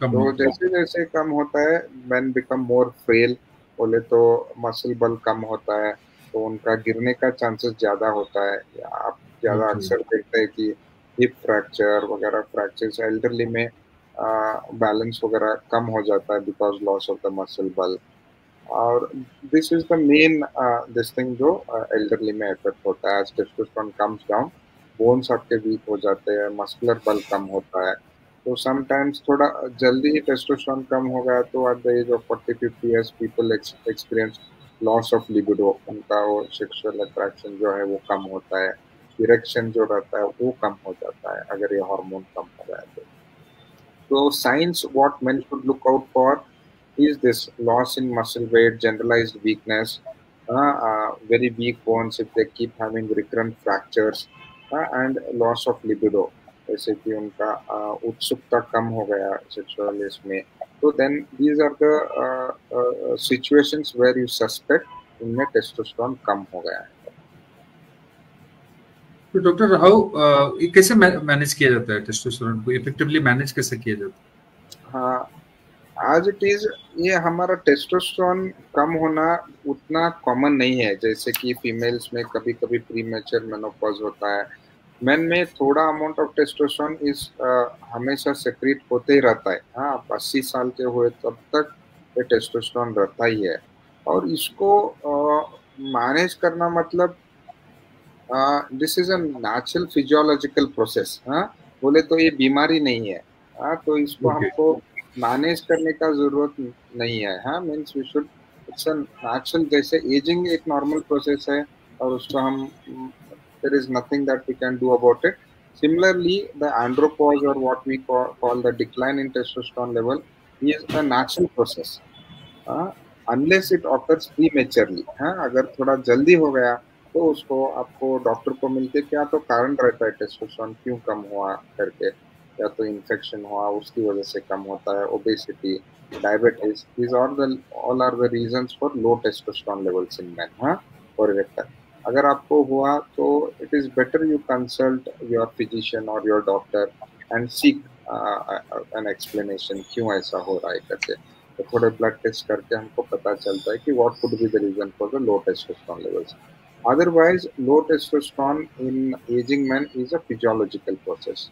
तो जैसे जैसे कम होता है, मैन बिकम मोर फ्रेल. बोले तो मसल बल कम होता है तो उनका गिरने का चांसेस ज्यादा होता है. आप ज्यादा अक्सर देखते हैं कि हिप फ्रैक्चर वगैरह फ्रैक्चर्स एल्डरली में बैलेंस वगैरह कम हो जाता है because loss of the muscle बल. और this is the main this thing जो एल्डरली में इफेक्ट होता है. As testosterone comes down, bones आपके वीक हो जाते हैं, मस्कुलर बल कम होता है. तो समटाइम्स थोड़ा जल्दी ही टेस्टोस्टेरोन कम हो गया तो at the age of 40-50 years people experience loss of libido. उनका वो सेक्सुअल अट्रैक्शन जो है वो कम होता है, इरेक्शन जो रहता है वो कम हो जाता है अगर ये हार्मोन कम हो रहा है. तो science what main should look out for is this loss in muscle weight, generalized weakness, very weak bones if they keep having recurrent fractures, and loss of libido, जैसे कि उनका उत्सुकता कम हो गया सेक्सुअल इसमें. तो then these are the situations where you suspect इनमें testosterone कम हो गया है. तो डॉक्टर हाउ कैसे मैनेज किया जाता है टेस्टोस्टेरोन को, इफेक्टिवली मैनेज कैसे किया जाता है? हाँ, आज इट इज, ये हमारा टेस्टोस्टेरोन कम होना उतना कॉमन नहीं है. जैसे कि फीमेल्स में कभी कभी प्रीमेच्योर मेनोपॉज होता है, मेन में थोड़ा अमाउंट ऑफ टेस्टोस्टेरोन इस हमेशा सेक्रेट होते ही रहता है. हाँ, आप 80 साल के हुए तब तक ये टेस्टोस्टेरोन रहता ही है. और इसको मैनेज करना मतलब this is a natural physiological process. हाँ, बोले तो ये बीमारी नहीं है. हाँ, तो इसको हमको मैनेज करने का जरूरत नहीं है. हाँ, means we should, it's a natural, जैसे एजिंग एक नॉर्मल प्रोसेस है और उसको हम, there is nothing that we can do about it. Similarly the andropause और what we call the decline in testosterone level is a natural process unless it occurs prematurely. हाँ, अगर थोड़ा जल्दी हो गया तो उसको आपको डॉक्टर को मिलके क्या तो कारण रहता है टेस्टोस्टेरोन क्यों कम हुआ करके, या तो इन्फेक्शन हुआ उसकी वजह से कम होता है, obesity, diabetes, these are the all are the reasons for low testosterone levels in men. हाँ, और इरेक्टर अगर आपको हुआ तो it is better you consult your physician or your doctor and seek an explanation क्यों ऐसा हो रहा है करके. तो थोड़े ब्लड टेस्ट करके हमको पता चलता है कि what could be the reason for the low testosterone levels. Otherwise, low testosterone in aging men is a physiological process.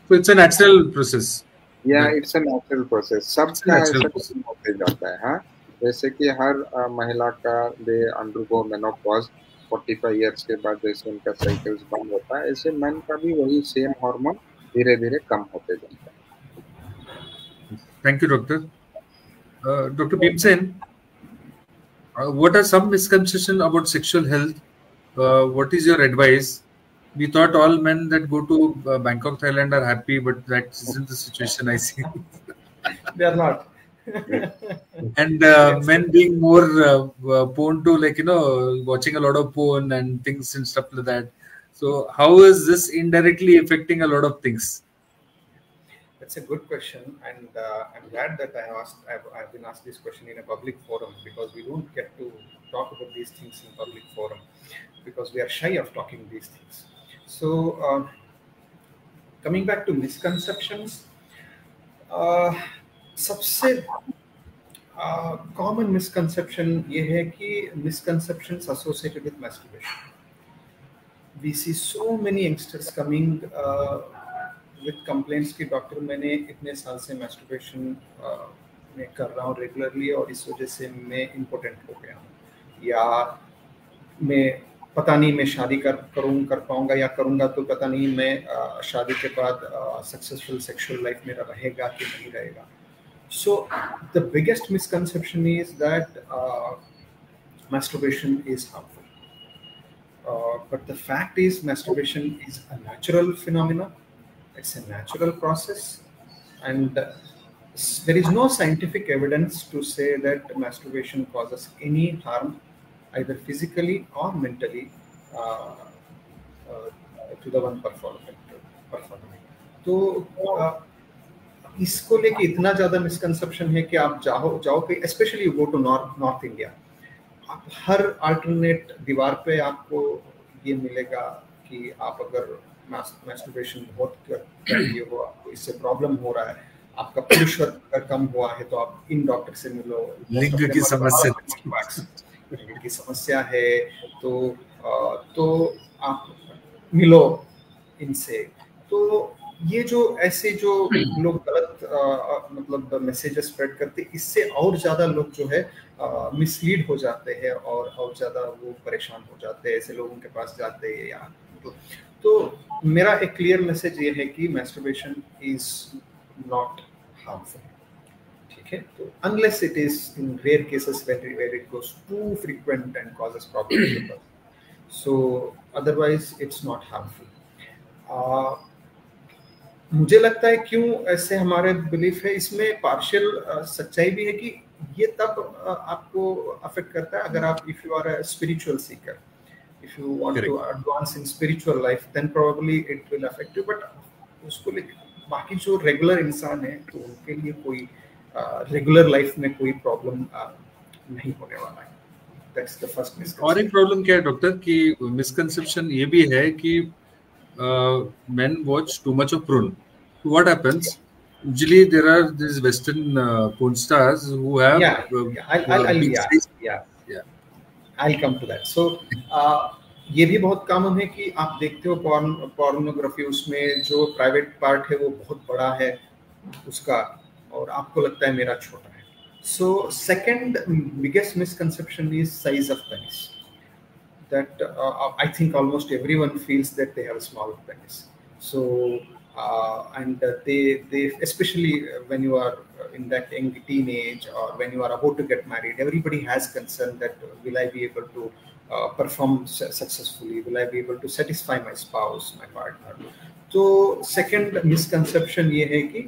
So it's a natural process. Yeah, it's a natural process. सबका ऐसा होते जाता है. हाँ, जैसे कि हर महिला का दे अंडरगो मेनोपॉज 45 इयर्स के बाद जैसे उनका साइकिल्स बंद होता है, ऐसे मेन का भी वही सेम हार्मोन धीरे धीरे कम होते जाता है. Thank you, doctor. Dr. Bhimsen, what are some misconceptions about sexual health? What is your advice We thought all men that go to Bangkok, Thailand are happy, but that isn't the situation I see. They are not. And Yes. men being more prone to, like, watching a lot of porn and things and stuff like that. So how is this indirectly affecting a lot of things? That's a good question, and I'm glad that I've been asked this question in a public forum, because we don't get to talk about these things in public forum because we are shy of talking these things. So, coming back to misconceptions, सबसे common misconception ये है कि misconceptions associated with masturbation. We see so many youngsters coming with complaints कि doctor मैंने इतने साल से masturbation मैं कर रहा हूँ रेगुलरली और इस वजह से मैं इम्पोर्टेंट हो गया हूँ, या मैं पता नहीं मैं शादी कर पाऊंगा या करूंगा तो पता नहीं मैं शादी के बाद सक्सेसफुल सेक्सुअल लाइफ मेरा रहेगा कि नहीं रहेगा. So the biggest misconception is that masturbation is harmful. But the fact is, masturbation is a natural phenomenon. It's a natural process, and there is no scientific evidence to say that masturbation causes any harm, either physically or mentally, to the one performing. तो इसको लेके इतना ज्यादा misconception है कि आप जाओ कि specially you go to north India, आप हर अल्टरनेट दीवार पे आपको ये मिलेगा कि आप अगर मैस्टरबेशन बहुत कर रहे हो, आपको इससे प्रॉब्लम हो रहा है, आपका पुरुषत्व कम हुआ है, तो आप इन डॉक्टर से मिलो. लिंग की समस्या है तो आप मिलो इनसे. तो ये जो ऐसे जो लोग गलत मतलब मैसेजेस स्प्रेड करते, इससे और ज्यादा लोग जो है मिसलीड हो जाते हैं और ज्यादा वो परेशान हो जाते हैं, ऐसे लोगों के पास जाते हैं. या तो मेरा एक क्लियर मैसेज ये है कि मैस्टरबेशन इज नॉट हार्मफुल. ठीक है, तो unless it is in rare cases where it goes to frequent and causes problem, so otherwise it's not harmful. मुझे लगता है क्यों ऐसे हमारे बिलीफ है, इसमें पार्शियल सच्चाई भी है कि ये तब आपको अफेक्ट करता है अगर आप if you are a spiritual seeker, if you want to advance in spiritual life, then probably it will affect you. But उसको लेकर बाकी जो रेगुलर इंसान है तो उनके लिए कोई रेगुलर लाइफ में कोई प्रॉब्लम नहीं होने वाला है. That's the first misconception. और एक प्रॉब्लम क्या है डॉक्टर कि मिसकंसेप्शन ये भी है कि men watch too much of porn. What happens? Usually there are these Western porn stars who have I'll come to that. So ये भी बहुत कॉमन है कि आप देखते हो पोर्नोग्राफी, उसमें जो प्राइवेट पार्ट है वो बहुत बड़ा है उसका, और आपको लगता है मेरा छोटा है. So second biggest misconception is size of penis. That I think almost everyone feels that they have a small penis. So and they especially when you are in that young teenage or when you are about to get married, everybody has concern that will I be able to perform successfully, will I be able to satisfy my spouse, my partner. So second misconception ये है कि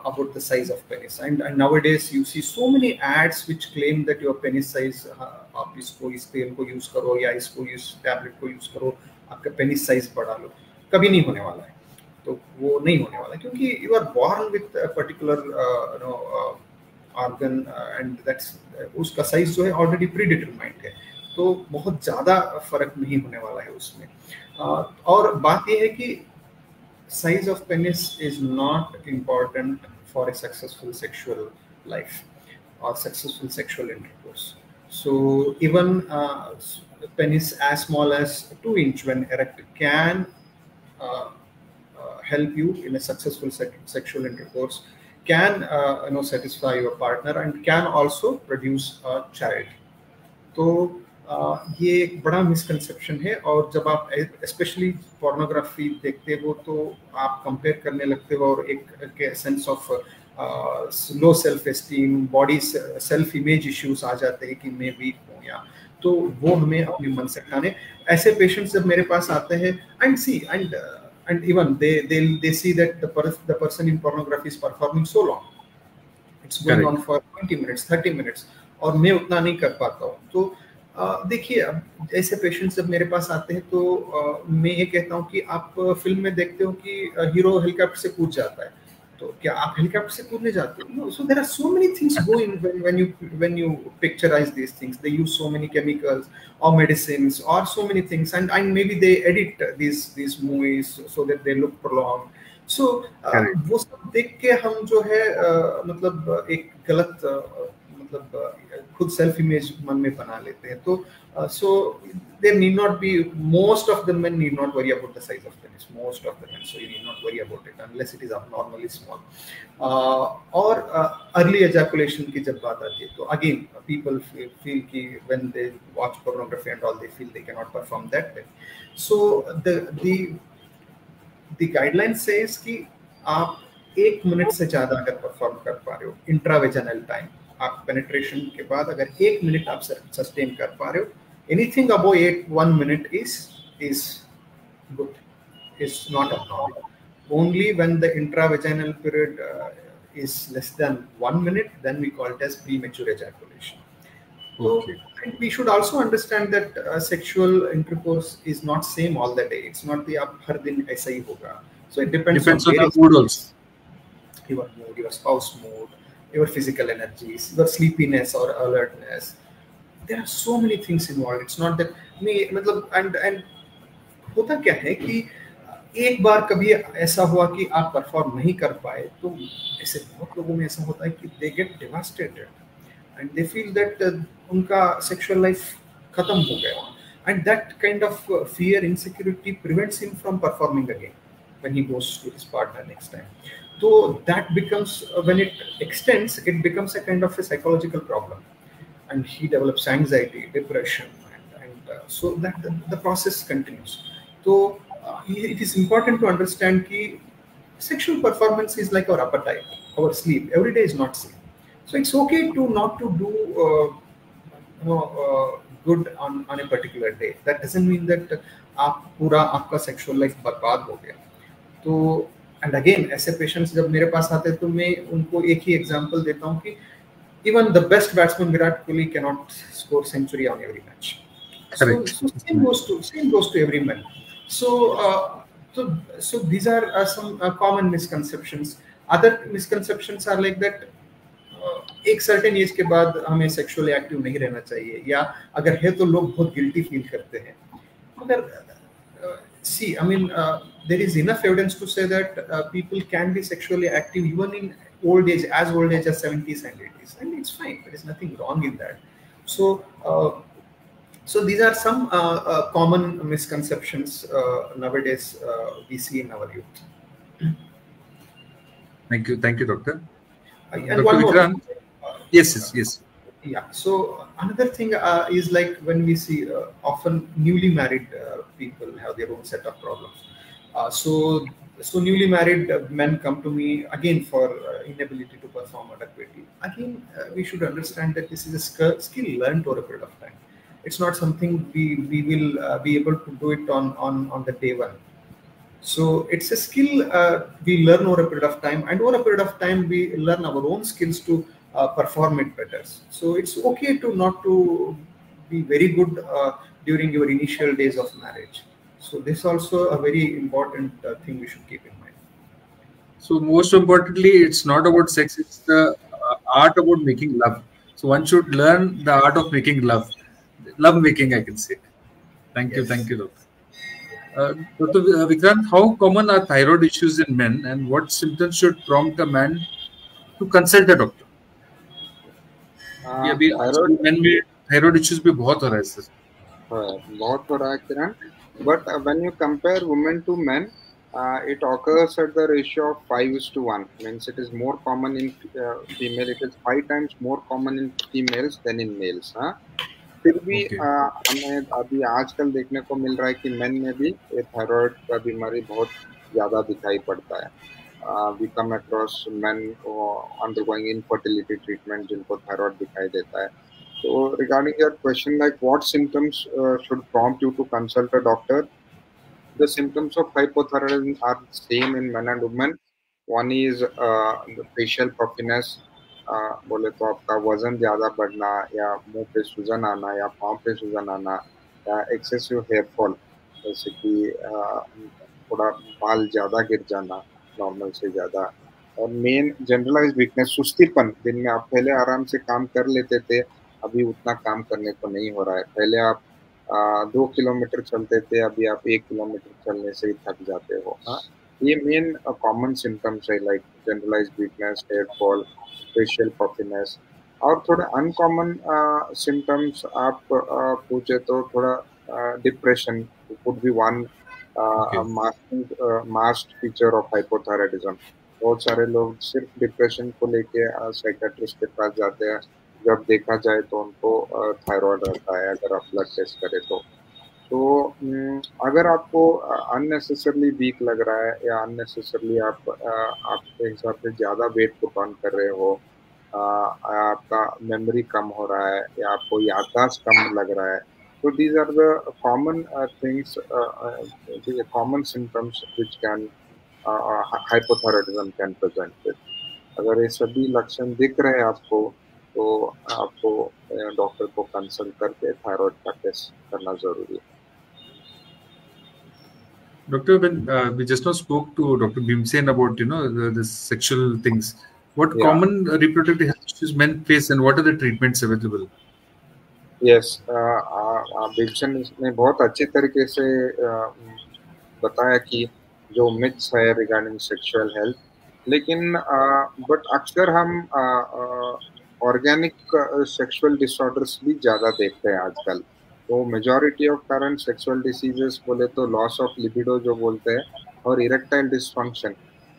about the size of penis, and nowadays you see so many ads which claim that your penis size, आप इसको इस तेल को use करो या इसको इस टैबलेट को यूज करो, आपका पेनिस साइज बढ़ा लो. कभी नहीं होने वाला है. तो वो नहीं होने वाला क्योंकि you are born with a particular organ and that's उसका साइज जो है ऑलरेडी प्री डिटरमाइंड है, तो बहुत ज़्यादा फर्क नहीं होने वाला है उसमें. और बात ये है कि size of penis is not important for a successful sexual life or successful sexual intercourse. So even penis as small as 2 inch when erect can help you in a successful sexual intercourse, can satisfy your partner and can also produce a child. तो ये एक बड़ा misconception है. और जब आप specially pornography देखते हो तो आप कंपेयर करने लगते हो और एक sense of low self esteem, body self image issues आ जाते हैं कि मैं वीक हूँ या तो वो हमें अपने मन से हटाने। ऐसे पेशेंट्स जब मेरे पास आते हैं and see and even they see that the person in pornography is performing so long, it's going Correct. on for 20 minutes 30 minutes और मैं उतना नहीं कर पाता हूँ। तो देखिए, अब ऐसे पेशेंट्स जब मेरे पास आते हैं तो मैं ये कहता हूँ कि आप फिल्म में देखते हो कि हीरो हेलीकॉप्टर से कूद जाता है, तो क्या आप हेलीकॉप्टर से कूदने जाते हो? No. So there are so many things going when you picturize these things. They use so many chemicals or medicines or so many things, and maybe they edit these movies so that they look prolonged. So वो सब देख के हम जो है मतलब एक गलत मतलब खुद सेल्फ इमेज मन में बना लेते हैं। तो so there need not be, most of the men need not worry about the size of penis, most of the men, so you need not worry about it unless it is abnormally small. और early ejaculation की जब बात आती है तो again people feel कि when they watch pornography and all they feel they cannot perform that way. So the guideline says कि आप 1 मिनट से ज्यादा अगर परफॉर्म कर पा रहे हो इंट्रावेजाइनल टाइम, आप पेनिट्रेशन के बाद अगर 1 मिनट आप सस्टेन कर पा रहे हो, anything above 1 minute is good, is not abnormal. Only when the intravaginal period is less than 1 minute, then we call it as premature ejaculation. Okay. So, and we should also understand that sexual intercourse is not same all the day. It's not the आप हर दिन ऐसा ही होगा. So it depends on the mood also. Your mood, your spouse mood, your physical energies, your sleepiness or alertness. There are so many things involved. It's not that me मतलब and होता क्या है कि एक बार कभी ऐसा हुआ कि आप परफॉर्म नहीं कर पाए, तो ऐसे बहुत लोगों में ऐसा होता है कि they get devastated and they feel that उनका sexual life खत्म हो गया, and that kind of fear, insecurity prevents him from performing again when he goes to his partner next time. So that becomes when it extends, it becomes a kind of a psychological problem, and he develops anxiety, depression, and so that the process continues. So it is important to understand that sexual performance is like our appetite, our sleep. Every day is not same. So it's okay to not to do good on a particular day. That doesn't mean that आप पूरा आपका sexual life बर्बाद हो गया. तो and again ऐसे patients जब मेरे पास आते हैं तो मैं उनको एक ही example देता हूँ कि even the best batsman Virat Kohli cannot score century on every match. Correct. So same goes to every man. So these are some common misconceptions. Other misconceptions are like that एक certain age के बाद हमें sexually active नहीं रहना चाहिए, या अगर है तो लोग बहुत guilty feel करते हैं. मगर see, I mean, there is enough evidence to say that people can be sexually active even in old age as 70s and 80s, and it's fine. There is nothing wrong in that. So these are some common misconceptions nowadays we see in our youth. Thank you, doctor. And Dr. one more Vikrant? Yes. Yeah. So another thing is like when we see often newly married people have their own set of problems. So newly married men come to me again for inability to perform adequately. Again, we should understand that this is a skill learned over a period of time. It's not something we will be able to do it on the day one. So it's a skill we learn over a period of time, and over a period of time we learn our own skills to perform it better. So it's okay to not to be very good during your initial days of marriage. So this is also a very important thing we should keep in mind. So most importantly, it's not about sex, it's the art about making love. So one should learn the art of making love making, I can say. Thank you, doctor. Dr. Vikrant, how common are thyroid issues in men, and what symptoms should prompt a man to consult a doctor? अभी men में thyroid issues भी बहुत हो रहा है sir. बहुत हो रहा है किरण. But when you compare women to men, it occurs at the ratio of 5:1. Means it is more common in female. It is 5 times more common in females than in males. फिर भी हमें अभी आजकल देखने को मिल रहा है कि मेन में भी थायराइड का बीमारी बहुत ज़्यादा दिखाई पड़ता है. We come across men undergoing infertility treatment जिनको थायराइड दिखाई देता है. So regarding your question, like what symptoms should prompt you to consult a doctor? The symptoms of hypothyroidism are same in men and women. One is the facial puffiness, बोले तो आपका वजन ज्यादा बढ़ना या मुंह पे सूजन आना या पाँव पे सूजन आना या एक्सेसिव हेयर फॉल, जैसे कि थोड़ा बाल ज्यादा गिर जाना नॉर्मल से ज्यादा, और मेन जनरलाइज वीकनेस, सुस्तीपन। दिन में आप पहले आराम से काम कर लेते थे, अभी उतना काम करने को नहीं हो रहा है। पहले आप 2 किलोमीटर चलते थे, अभी आप 1 किलोमीटर चलने से ही थक जाते हो। हाँ, ये मेन कॉमन सिम्टम्स है, like generalize weakness, hair fall, facial puffiness. और थोड़े अनकॉमन सिम्टम्स आप पूछे तो थोड़ा depression could be one Okay. Mask feature of hypothyroidism. बहुत सारे लोग सिर्फ डिप्रेशन को लेके साइकेट्रिस्ट के पास जाते हैं, जब देखा जाए तो उनको थायराइड रहता है, अगर आप ब्लड टेस्ट करें तो। तो अगर आपको अननेसेसरली वीक लग रहा है या अननेसेसरली आप आपके हिसाब से ज़्यादा वेट पुट ऑन कर रहे हो, आपका मेमोरी कम हो रहा है या आपको याददाश्त कम लग रहा है, तो these are the common things, common symptoms which can hypothyroidism can present with. अगर ये सभी लक्षण दिख रहे हैं आपको, तो आपको डॉक्टर को कंसल्ट करके थायराइड का टेस्ट करना जरूरी है। Doctor, when we just now spoke to Dr. Bhimsen about the sexual things, what Yeah. common reproductive health issues men face and what are the treatments available? Yes, Bhimsen ने बहुत अच्छी तरीके से बताया कि जो मिथ्स है रिगार्डिंग सेक्सुअल हेल्थ, लेकिन बट अक्सर हम ऑर्गेनिक सेक्सुअल डिसऑर्डर्स भी ज़्यादा देखते हैं आजकल। तो majority of current sexual diseases बोले तो लॉस ऑफ लिबिडो जो बोलते हैं, और इरेक्टाइल डिसफंक्शन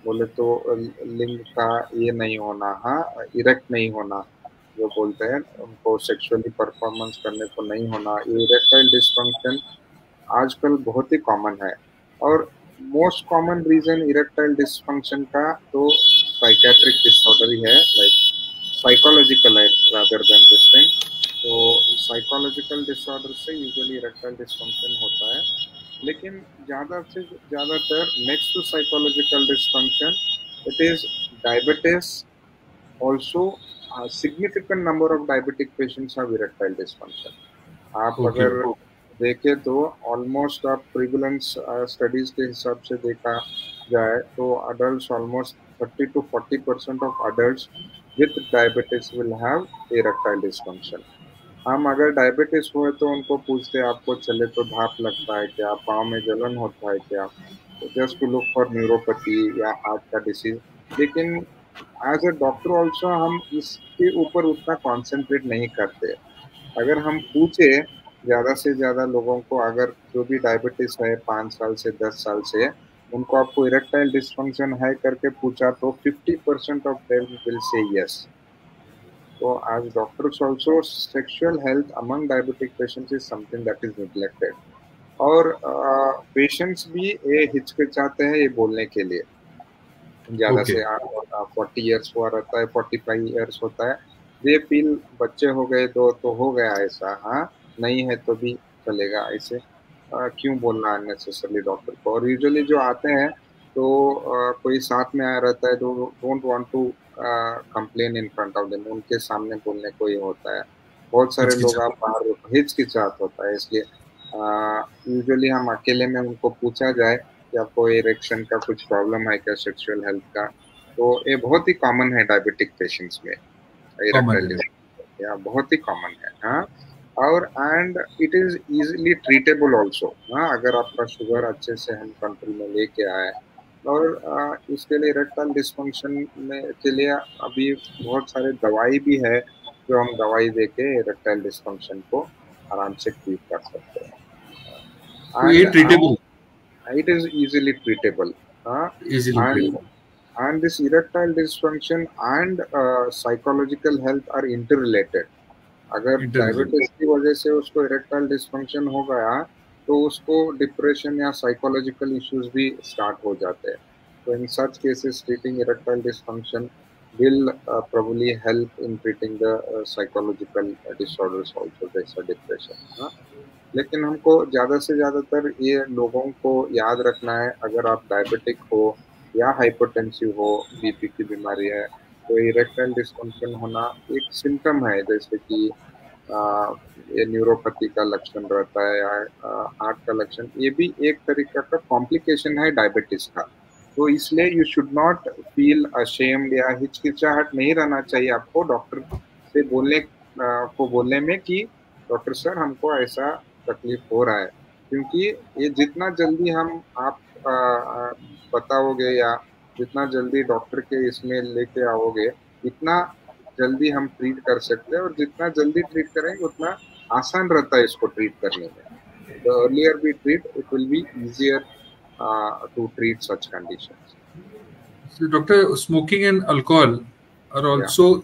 बोले तो लिंग का ये नहीं होना, हाँ, इरेक्ट नहीं होना जो बोलते हैं, उनको सेक्सुअली परफॉर्मेंस करने को नहीं होना, ये इरेक्टाइल डिसफंक्शन आजकल बहुत ही कॉमन है। और most common reason erectile dysfunction का तो साइकेट्रिक डिसऑर्डर ही है, लाइक साइकोलॉजिकल है रादर देन दिस थिंग। तो साइकोलॉजिकल डिसऑर्डर से यूजुअली इरेक्टाइल डिसफंक्शन होता है, लेकिन ज़्यादा से ज़्यादातर next to psychological dysfunction it is diabetes. Also significant number of diabetic patients have erectile dysfunction. आप Okay. अगर देखें तो ऑलमोस्ट आप प्रिवलेंस स्टडीज के हिसाब से देखा जाए तो adult almost 30 to 40% of adult with diabetes will have erectile dysfunction. हम अगर डायबिटीज हुए तो उनको पूछते आपको चले तो भाप लगता है क्या, पाँव में जलन होता है क्या, just to look for neuropathy या हार्ट का डिसीज। लेकिन एज ए डॉक्टर ऑल्सो हम इसके ऊपर उतना कॉन्सेंट्रेट नहीं करते। अगर हम पूछे ज़्यादा से ज़्यादा लोगों को, अगर जो भी डायबिटीज है 5 साल से 10 साल से, उनको आपको इरेक्टाइल डिसफंक्शन है करके पूछा तो 50% of them will say yes. So as doctors also, sexual health among diabetic patients is something that is neglected. और पेशेंट्स भी ये हिचकिचाते हैं ये बोलने के लिए। ज़्यादा Okay. से 40 ईयर्स हुआ रहता है, 45 ईयर्स होता है, दे फील बच्चे हो गए तो हो गया ऐसा, हाँ, नहीं है तो भी चलेगा ऐसे। क्यों बोलना अननेसेसरली डॉक्टर को। और यूजुअली जो आते हैं तो कोई साथ में आया रहता है तो don't want to complain in front of them, उनके सामने बोलने को ये होता है। बहुत सारे लोग आप बाहर हिचकिचाहट होता है, इसलिए यूजुअली हम अकेले में उनको पूछा जाए कि आपको इरेक्शन का कुछ प्रॉब्लम है क्या, सेक्सुअल हेल्थ का, तो ये बहुत ही कॉमन है डायबिटिक पेशेंट्स में, इरेक्टाइल डिसऑर्डर या बहुत ही कॉमन है। हाँ, और and it is easily treatable also. हाँ, अगर आपका शुगर अच्छे से हम कंट्रोल में लेके आए, और इसके लिए इरेक्टाइल डिसफंक्शन में के लिए अभी बहुत सारे दवाई भी है, जो हम दवाई देके इरेक्टाइल डिसफंक्शन को आराम से ठीक कर सकते हैं। So, ये treatable. It is easily treatable. Easily treatable. And this erectile dysfunction and psychological health are interrelated. अगर डायबिटीज की वजह से उसको इरेक्टाइल डिसफंक्शन हो गया तो उसको डिप्रेशन या साइकोलॉजिकल इश्यूज भी स्टार्ट हो जाते हैं। तो in such cases treating erectile dysfunction will probably help in treating the psychological disorders also, जैसा डिप्रेशन। हाँ, लेकिन हमको ज़्यादा से ज़्यादातर ये लोगों को याद रखना है, अगर आप डायबिटिक हो या हाइपरटेंसिव हो, बीपी की बीमारी है, तो इरेक्टाइल डिस्फंक्शन होना एक सिम्टम है, जैसे कि आ, ये न्यूरोपैथी का लक्षण रहता है या हार्ट का लक्षण, ये भी एक तरीका का कॉम्प्लिकेशन है डायबिटीज का। तो इसलिए you should not feel ashamed या हिचकिचाहट नहीं रहना चाहिए आपको डॉक्टर से को बोलने में कि डॉक्टर सर हमको ऐसा तकलीफ हो रहा है, क्योंकि ये जितना जल्दी हम आप बताओगे या जितना जल्दी डॉक्टर के इसमें लेके आओगे, इतना जल्दी हम ट्रीट कर सकते हैं, और जितना जल्दी ट्रीट करेंगे उतना आसान रहता है इसको ट्रीट करने में। The earlier we treat, it will be easier to treat such conditions. So, doctor, smoking and alcohol are also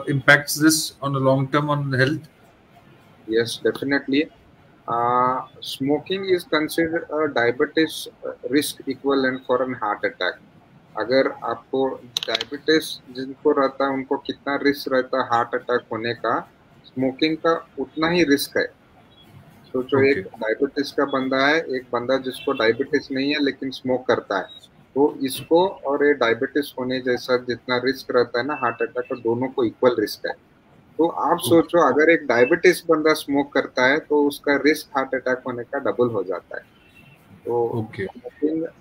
impacts this on the long term on health. Yes, definitely. Smoking is considered a diabetes risk equivalent for an heart attack. अगर आपको diabetes जिनको रहता है उनको कितना risk रहता है heart attack होने का, स्मोकिंग का उतना ही रिस्क है। सोचो एक डायबिटीज का बंदा है, एक बंदा जिसको डायबिटीज नहीं है लेकिन स्मोक करता है, तो इसको और ये डायबिटीज होने जैसा जितना रिस्क रहता है ना हार्ट अटैक का, दोनों को इक्वल रिस्क है। तो आप सोचो अगर एक डायबिटीज बंदा स्मोक करता है तो उसका रिस्क हार्ट अटैक होने का डबल हो जाता है। तो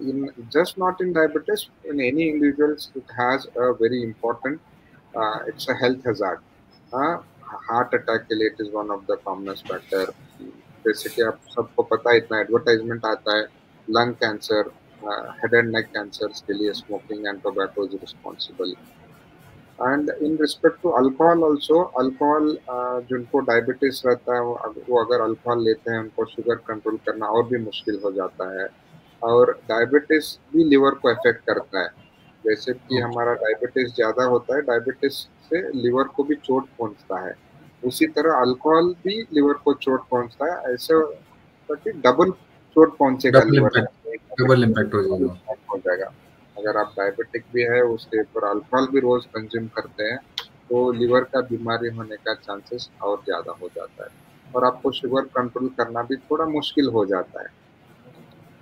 in just not in diabetes, in any individuals it has a very important it's a health hazard. Heart attack के लिए it is one of the commonest factor। जैसे कि आप सबको पता है, इतना एडवर्टाइजमेंट आता है, lung cancer, head and neck cancer के लिए smoking and tobacco is responsible. And in respect to alcohol also, alcohol जिनको डायबिटीज रहता है वो अगर अल्कोहल लेते हैं उनको शुगर कंट्रोल करना और भी मुश्किल हो जाता है। और डायबिटीज भी लिवर को अफेक्ट करता है, जैसे कि हमारा डायबिटीज ज़्यादा होता है, डायबिटीज से लिवर को भी चोट पहुंचता है, उसी तरह अल्कोहल भी लिवर को चोट पहुंचता है। ऐसे डबल चोट पहुंचेगा, लिवर डबल इम्पैक्ट हो जाएगा। अगर आप डायबिटिक भी है उसके ऊपर अल्कोहल भी रोज कंज्यूम करते हैं तो लिवर का बीमारी होने का चांसेस और ज़्यादा हो जाता है, और आपको शुगर कंट्रोल करना भी थोड़ा मुश्किल हो जाता है।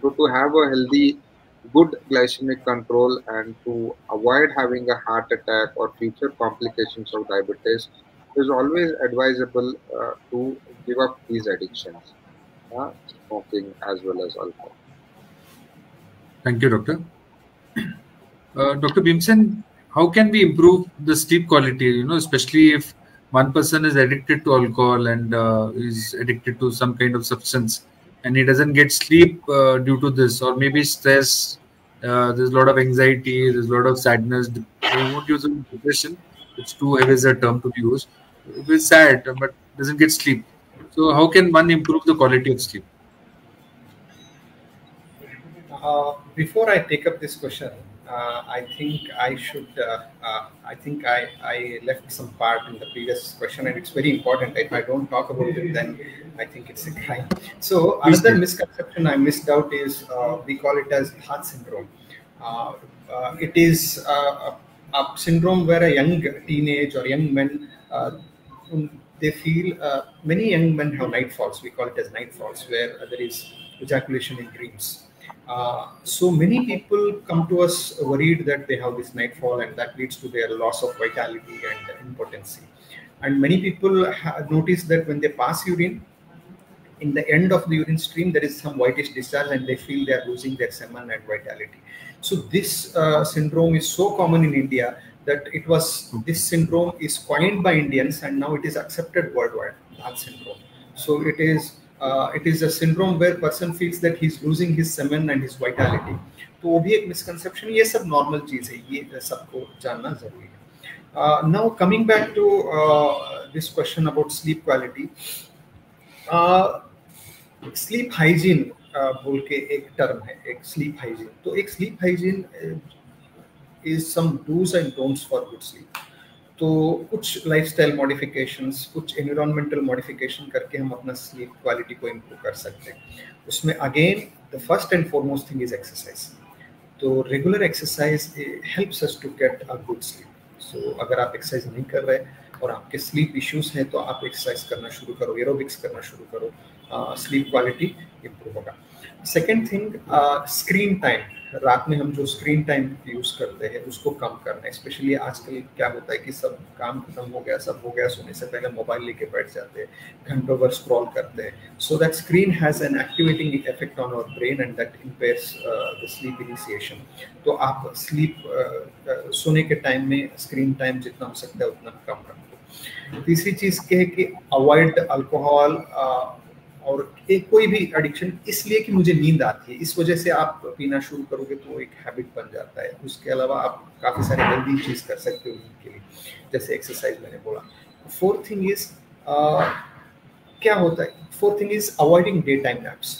So to have a healthy, good glycemic control and to avoid having a heart attack or future complications of diabetes, it is always advisable to give up these addictions, smoking as well as alcohol. Thank you, doctor. Dr. Bhimsen, how can we improve the sleep quality? Especially if one person is addicted to alcohol and is addicted to some kind of substance, and he doesn't get sleep due to this, or maybe stress. There's a lot of anxiety. There's a lot of sadness. I won't use depression. It's too heavy as a term to be used. It's sad, but doesn't get sleep. So how can one improve the quality of sleep? Before I take up this question, I think I should. I think I left some part in the previous question, and it's very important. If I don't talk about it, then I think it's a crime. So another misconception I missed out is we call it as heart syndrome. It is a syndrome where a young teenage or young men they feel many young men have night falls. We call it as night falls, where there is ejaculation in dreams. So many people come to us worried that they have this nightfall and that leads to their loss of vitality and impotency. And many people notice that when they pass urine, in the end of the urine stream, there is some whitish discharge and they feel they are losing their semen and vitality. So this syndrome is so common in India that this syndrome is coined by Indians and now it is accepted worldwide, Heart syndrome. So it is a syndrome where person feels that he's losing his semen and his vitality. तो वो भी एक misconception, ये सब normal चीज है, ये सबको जानना जरूरी है. Now coming back to this question about sleep quality, sleep hygiene बोल के एक term है, एक sleep hygiene. तो एक sleep hygiene is some do's and don'ts for good sleep. तो कुछ लाइफस्टाइल मॉडिफिकेशंस, कुछ एनवायरमेंटल मॉडिफिकेशन करके हम अपना स्लीप क्वालिटी को इम्प्रूव कर सकते हैं. उसमें again the first and foremost thing is exercise. तो regular exercise helps us to get a good sleep. So अगर आप एक्सरसाइज नहीं कर रहे और आपके स्लीप इश्यूज हैं तो आप एक्सरसाइज करना शुरू करो, एरोबिक्स करना शुरू करो, स्लीप क्वालिटी इंप्रूव होगा। Second thing, screen time. रात में हम जो स्क्रीन टाइम यूज करते हैं उसको कम करना है। स्पेशली आजकल क्या होता है कि सब काम खत्म हो गया, सब हो गया, सोने से पहले मोबाइल लेके बैठ जाते हैं, घंटों भर स्क्रॉल करते हैं। So that screen has an activating effect on our brain and that impairs the sleep initiation. तो आप स्लीप सोने के टाइम में स्क्रीन टाइम जितना हो सकता है उतना कम रखो। तीसरी चीज क्या है कि अवॉइड अल्कोहल और एक कोई भी एडिक्शन इसलिए कि मुझे नींद आती है इस वजह से आप पीना शुरू करोगे तो एक हैबिट बन जाता है। उसके अलावा आप काफ़ी सारे हेल्दी चीज़ कर सकते हो नींद के लिए, जैसे एक्सरसाइज मैंने बोला। फोर्थ थिंग इज क्या होता है, fourth thing is avoiding day time naps.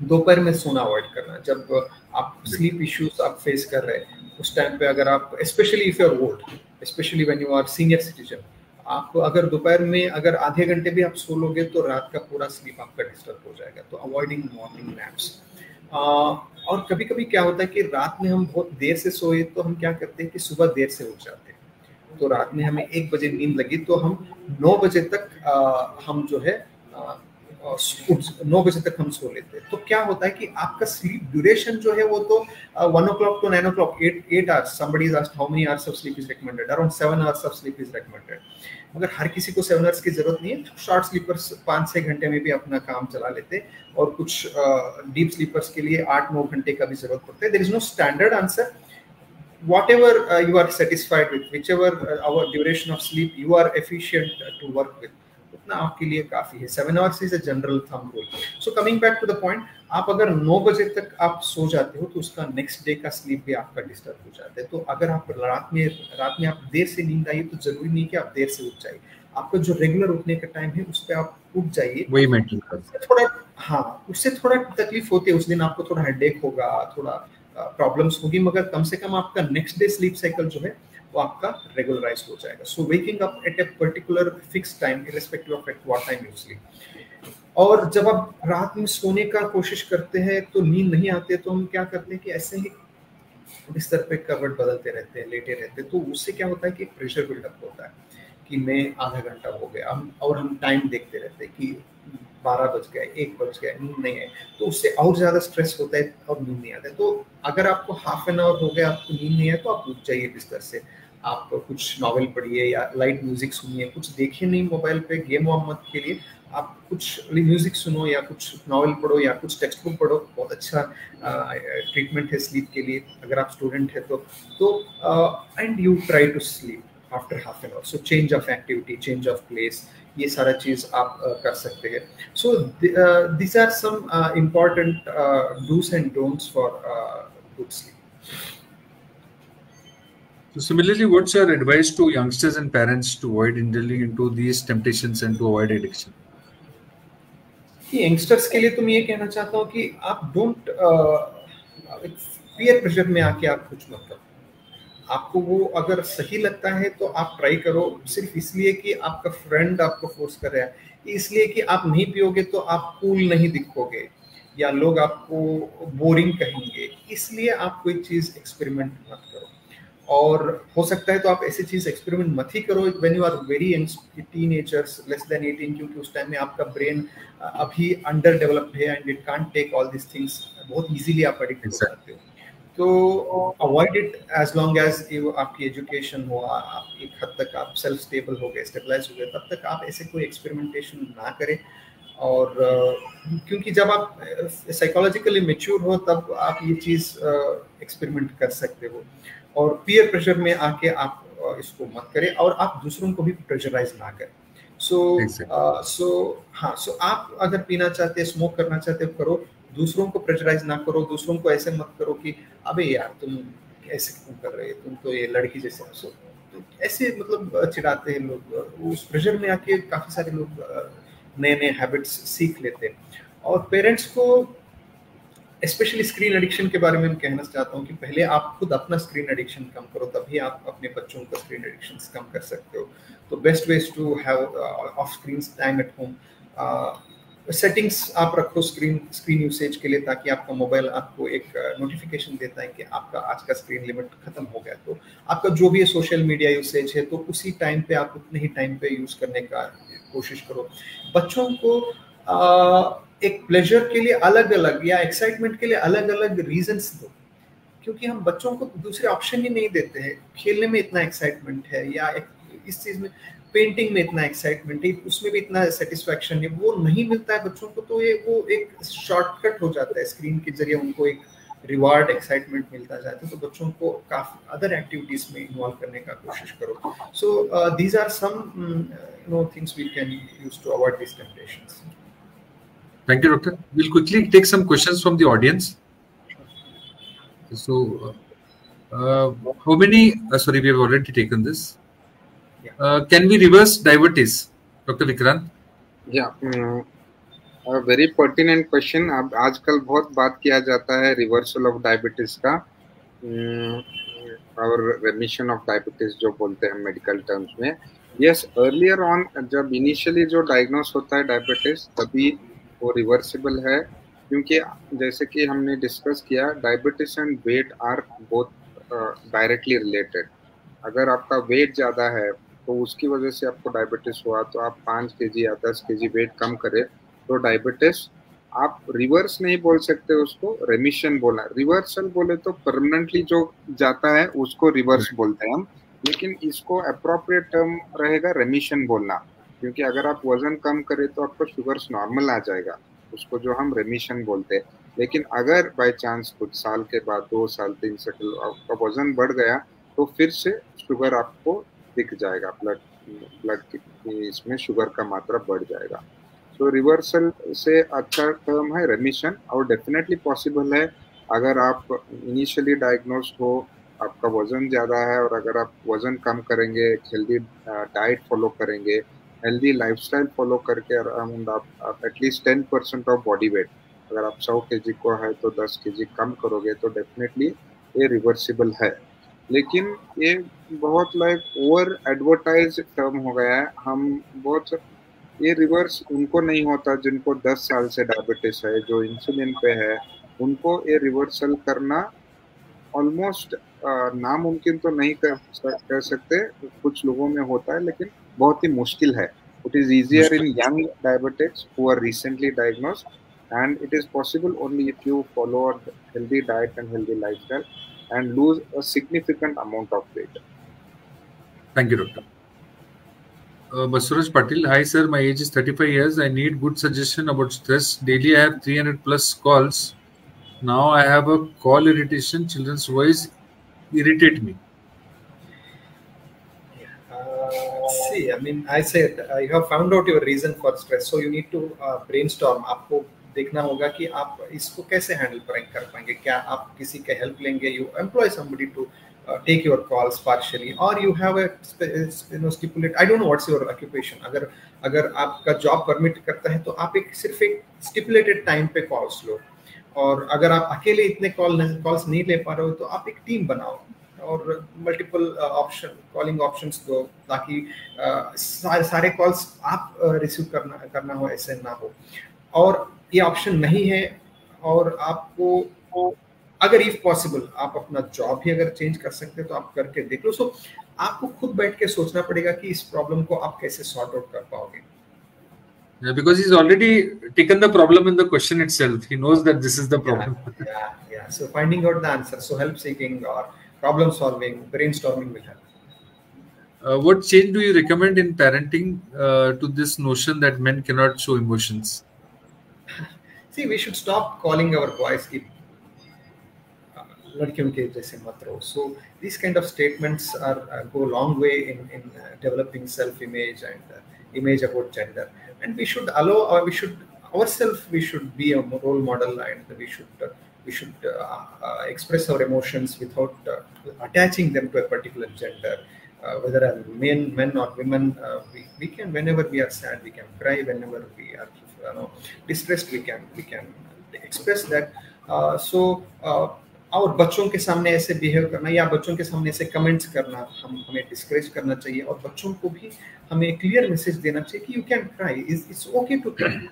दोपहर में सोना अवॉइड करना। जब आप स्लीप इश्यूज आप फेस कर रहे हैं उस टाइम पे अगर आप, specially if you are old, specially when you are senior citizen, आप अगर दोपहर में अगर आधे घंटे भी आप सो लोगे तो रात का पूरा स्लीप आपका डिस्टर्ब हो जाएगा। तो अवॉइडिंग मॉर्निंग नैप्स। और कभी कभी क्या होता है कि रात में हम बहुत देर से सोए तो हम क्या करते हैं कि सुबह देर से उठ जाते हैं। तो रात में हमें 1 बजे नींद लगी तो हम 9 बजे तक हम जो है 9 बजे तक हम सो लेते हैं। तो क्या होता है कि आपका स्लीप ड्यूरेशन जो है वो तो 1 o'clock to 9 o'clock, 8 hours. Somebody is asked how many hours of sleep is recommended. Around 7 hours of sleep is recommended. मगर हर किसी को 7 hours की जरूरत नहीं है। शॉर्ट स्लीपर्स 5-6 घंटे में भी अपना काम चला लेते हैं और कुछ डीप स्लीपर्स के लिए 8-9 घंटे का भी जरूरत पड़ता है। There is no standard answer. Whatever you are satisfied with, whichever our duration of sleep you are efficient to work with, उतना आपके लिए काफी है। 7 hours is a general thumb rule. So coming back to the point, आप अगर 9 बजे तक आप सो जाते हो तो उसका नेक्स्ट डे का स्लीप भी आपका डिस्टर्ब हो जाता है। तो अगर आप रात में आप देर से नींद आई तो जरूरी नहीं कि आप देर से उठ जाइए। आपका जो रेगुलर उठने का टाइम है उस पर आप उठ जाइए, वही मेंटेन कर। थोड़ा हाँ उससे थोड़ा तकलीफ होती है, उस दिन आपको थोड़ा हेडेक होगा, थोड़ा प्रॉब्लम्स होगी, मगर कम से कम आपका नेक्स्ट डे स्लीप साइकिल जो है वो आपका रेगुलराइज हो जाएगा। So waking up at a particular fix time irrespective of at what time you sleep. और जब आप रात में सोने का कोशिश करते हैं तो नींद नहीं आते तो हम क्या करते हैं कि ऐसे ही बिस्तर पे करवट बदलते रहते हैं, लेटे रहते हैं। तो उससे क्या होता है कि प्रेशर बिल्डअप होता है कि मैं आधा घंटा हो गया और हम टाइम देखते रहते हैं कि 12 बज गए, 1 बज गया, नींद नहीं है। तो उससे और ज्यादा स्ट्रेस होता है और नींद नहीं आता है। तो अगर आपको हाफ एन आवर हो गया आपको नींद नहीं है तो आप उठ जाइए बिस्तर से, आप कुछ नॉवेल पढ़िए या लाइट म्यूजिक सुनिए, कुछ देखिए नहीं मोबाइल पे, गेम वाम मत खेलिए, आप कुछ म्यूजिक सुनो या कुछ नॉवेल पढ़ो या कुछ टेक्स्ट बुक पढ़ो। बहुत अच्छा ट्रीटमेंट है स्लीप के लिए अगर आप स्टूडेंट है तो and you try to sleep after half an hour. So change of activity, change of place, ये सारा चीज आप कर सकते हैं। So this are some important dos and don'ts for good sleep. So similarly, what's your advice to youngsters and parents to avoid indulging into these temptations and to avoid addiction? कि youngsters के लिए तो मैं ये कहना चाहता हूँ कि आप डोंट पीयर प्रेशर में आके आप कुछ मत करो। आपको वो अगर सही लगता है तो आप ट्राई करो, सिर्फ इसलिए कि आपका फ्रेंड आपको फोर्स कर रहा है, इसलिए कि आप नहीं पियोगे तो आप कूल नहीं दिखोगे या लोग आपको बोरिंग कहेंगे, इसलिए आप कोई चीज एक्सपेरिमेंट मत करो। और हो सकता है तो आप ऐसी चीज एक्सपेरिमेंट मत ही करो when you are very young, teenagers less than 18, क्योंकि उस टाइम में आपका ब्रेन अभी अंडर डेवलप्ड है and it can't take all this things. बहुत इजीली आप एडिक्ट हो जाते हो। तो avoid it as long as आपकी एजुकेशन हो, आप एक हद तक आप सेल्फ स्टेबल हो गए, स्टेबलाइज हो गए, तब तक आप ऐसे कोई एक्सपेरिमेंटेशन ना करें। और क्योंकि जब आप साइकोलॉजिकली मैच्योर हो तब आप ये चीज़ एक्सपेरिमेंट कर सकते हो। और पीयर प्रेशर में आके आप इसको मत करें और आप दूसरों को भी प्रेशराइज ना करें। सो आप अगर पीना चाहते हैं, स्मोक करना चाहते हो, करो, दूसरों को प्रेशराइज ना करो। दूसरों को ऐसे मत करो कि अबे यार तुम ऐसे क्यों कर रहे हो, तुम तो ये लड़की जैसे हो। तो ऐसे मतलब चिढ़ाते हैं लोग। उस प्रेशर में आके काफी सारे लोग नए नए हैबिट्स सीख लेते हैं। और पेरेंट्स को स्पेशली स्क्रीन एडिक्शन के बारे में मैं कहना चाहता हूँ कि पहले आप खुद अपना स्क्रीन एडिक्शन कम करो, तभी आप अपने बच्चों का स्क्रीन एडिक्शन कम कर सकते हो। तो best ways to have off screen time at home, settings आप रखो स्क्रीन यूसेज के लिए, ताकि आपका मोबाइल आपको एक नोटिफिकेशन देता है कि आपका आज का स्क्रीन लिमिट खत्म हो गया। तो आपका जो भी सोशल मीडिया यूसेज है तो उसी टाइम पे आप उतने ही टाइम पे यूज करने का कोशिश करो। बच्चों को एक प्लेजर के लिए अलग अलग या एक्साइटमेंट के लिए अलग अलग रीजंस दो, क्योंकि हम बच्चों को दूसरे ऑप्शन ही नहीं देते हैं। खेलने में इतना एक्साइटमेंट है, या इस चीज में पेंटिंग में इतना एक्साइटमेंट है, उसमें भी इतना सेटिस्फैक्शन है, वो नहीं मिलता है बच्चों को। तो ये वो एक शॉर्टकट हो जाता है, स्क्रीन के जरिए उनको एक रिवार्ड एक्साइटमेंट मिलता जाता है। तो बच्चों को काफी अदर एक्टिविटीज में इन्वॉल्व करने का कोशिश करो। So these are some things we can use to avoid this temptations. Thank you, Doctor. We'll quickly take some questions from the audience. So, how many? Sorry, we have already taken this. Can we reverse diabetes, Dr. Vikrant? Yeah, very pertinent question. अब आजकल बहुत बात किया जाता है reversal of diabetes का, और रेमिशन of diabetes जो बोलते हैं मेडिकल टर्म्स में। यस, अर्लियर ऑन जब इनिशियली जो डायग्नोस होता है डायबिटीज, तभी वो रिवर्सिबल है, क्योंकि जैसे कि हमने डिस्कस किया, diabetes and weight are both directly related. अगर आपका वेट ज़्यादा है तो उसकी वजह से आपको डायबिटीज हुआ, तो आप 5 kg या 10 kg वेट कम करें तो डायबिटीज, आप रिवर्स नहीं बोल सकते, उसको रेमिशन बोला। रिवर्सल बोले तो परमानेंटली जो जाता है उसको रिवर्स बोलते हैं हम, लेकिन इसको अप्रोप्रिएट टर्म रहेगा रेमिशन बोलना, क्योंकि अगर आप वजन कम करें तो आपको शुगर्स नॉर्मल आ जाएगा, उसको जो हम रेमिशन बोलते हैं। लेकिन अगर बाय चांस कुछ साल के बाद 2 साल 3 साल आपका वजन बढ़ गया तो फिर से शुगर आपको दिख जाएगा, ब्लड इसमें शुगर का मात्रा बढ़ जाएगा। तो रिवर्सल से अच्छा टर्म है रेमिशन, और डेफिनेटली पॉसिबल है अगर आप इनिशियली डायग्नोस्ड हो, आपका वजन ज़्यादा है, और अगर आप वजन कम करेंगे, हेल्दी डाइट फॉलो करेंगे, हेल्दी लाइफस्टाइल फॉलो करके अराउंड आप एटलीस्ट 10% ऑफ बॉडी वेट, अगर आप 100 kg को है तो 10 kg कम करोगे तो डेफिनेटली ये रिवर्सिबल है। लेकिन ये बहुत ओवर एडवर्टाइज टर्म हो गया है। हम बहुत, ये रिवर्स उनको नहीं होता जिनको 10 साल से डायबिटीज है, जो इंसुलिन पे है, उनको ये रिवर्सल करना ऑलमोस्ट नामुमकिन तो नहीं कर सकते, कुछ लोगों में होता है लेकिन बहुत ही मुश्किल है। It is easier in young diabetics who are recently diagnosed, and it is possible only if you follow a healthy diet and healthy lifestyle and lose a significant amount of weight. Thank you, Doctor. Basuraj Patil, hi sir, my age is 35 years. I need good suggestion about stress. Daily I have 300 plus calls. Now I have a call irritation. Children's voice irritate me. See, I mean, I said you have found out your reason for stress, so you need to brainstorm. आपको देखना होगा कि आप इसको कैसे handle कर पाएंगे। क्या आप किसी के हेल्प लेंगे, you employ somebody to take your calls partially, और you have a stipulate, I don't know what's your occupation. अगर आपका जॉब परमिट करता है तो आप सिर्फ एक स्टिपुलेटेड टाइम पे कॉल्स लो, और अगर आप अकेले इतने कॉल्स नहीं ले पा रहे हो तो आप एक टीम बनाओ और मल्टीपल कॉलिंग ऑप्शंस दो, ताकि सारे कॉल्स आप रिसीव करना हो, ऐसे ना हो। और ये ऑप्शन नहीं है, और आपको अगर इफ पॉसिबल आप अपना जॉब भी अगर चेंज कर सकते हैं तो आप करके देख लो। सो आपको खुद बैठ के सोचना पड़ेगा कि इस प्रॉब्लम को आप कैसे सॉर्ट आउट कर पाओगे। Yeah, because he's already taken the problem in the question itself. He knows that this is the problem. Yeah. So finding out the answer, so help seeking or problem solving, brainstorming will help. What change do you recommend in parenting to this notion that men cannot show emotions? See, we should stop calling our boys ki लड़कियों के जैसे मत रहो. So these kind of statements are go a long way in developing self-image and image about gender. And we should allow, we should be a role model, and we should express our emotions without attaching them to a particular gender. Whether men or women, we can, whenever we are sad, we can cry. Whenever we are distressed, we can express that. और बच्चों के सामने ऐसे behave करना या बच्चों के सामने ऐसे कमेंट्स करना हमें डिस्करेज करना चाहिए, और बच्चों को भी हमें क्लियर मैसेज देना चाहिए कि you can cry, it's okay to cry,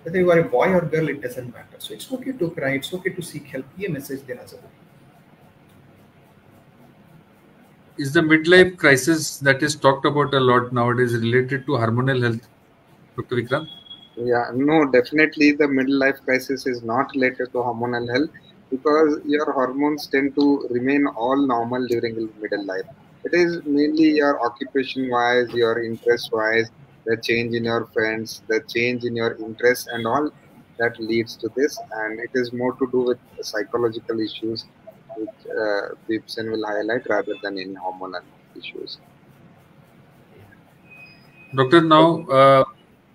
whether you are a boy or girl, it doesn't matter. So it's okay to cry, it's okay to seek help. ये message देना जरूरी. Is the midlife crisis that is talked about a lot nowadays related to hormonal health, Dr. Vikrant? Yeah, no, definitely the middle life crisis is not related to hormonal health because your hormones tend to remain all normal during the middle life. It is mainly your occupation wise, your interest wise, the change in your friends, the change in your interests, and all that leads to this. And it is more to do with psychological issues, which Bibson will highlight rather than any hormonal issues. Doctor, now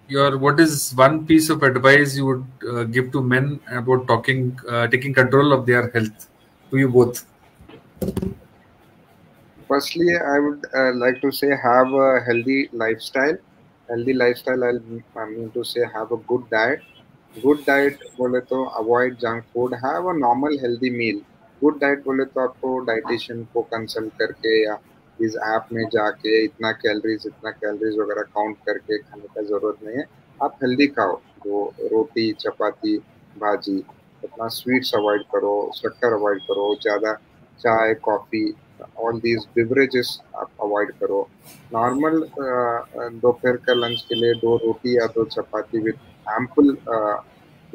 what is one piece of advice you would give to men about taking control of their health? To you both. Firstly, I would like to say have a healthy lifestyle. Healthy lifestyle, I mean to say have a good diet. Good diet बोले तो avoid junk food. Have a normal healthy meal. Good diet बोले तो आपको dietitian को consult करके या इस app में जाके इतना कैलोरीज वगैरह काउंट करके खाने का जरूरत नहीं है. आप हेल्दी खाओ. जो रोटी चपाती भाजी, अपना स्वीट्स अवॉइड करो, शक्कर अवॉइड करो, ज़्यादा चाय कॉफ़ी ऑल दीज बिवरेजेस आप अवॉइड करो. नॉर्मल दोपहर का लंच के लिए 2 रोटी या 2 चपाती विद एम्पल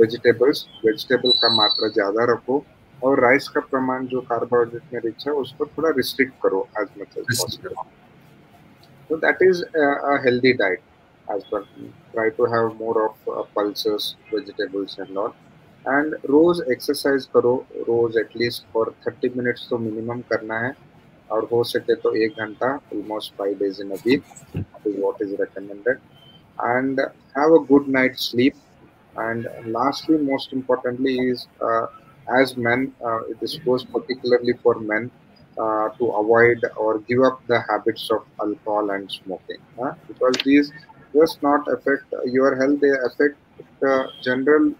वेजिटेबल का मात्रा ज़्यादा रखो और राइस का प्रमाण जो कार्बोहाइड्रेट में रिच है उसको थोड़ा रिस्ट्रिक्ट करो as much as possible. So that is a healthy diet as well. Try to have more of pulses, vegetables and all. And रोज एक्सरसाइज करो. रोज एटलीस्ट फॉर 30 minutes तो मिनिमम करना है और हो सके तो 1 घंटा almost 5 days in a week is what is recommended. And have a good night's sleep. And lastly, most importantly is as men, it is goes particularly for men to avoid or give up the habits of alcohol and smoking, because these just not affect your health, they affect the general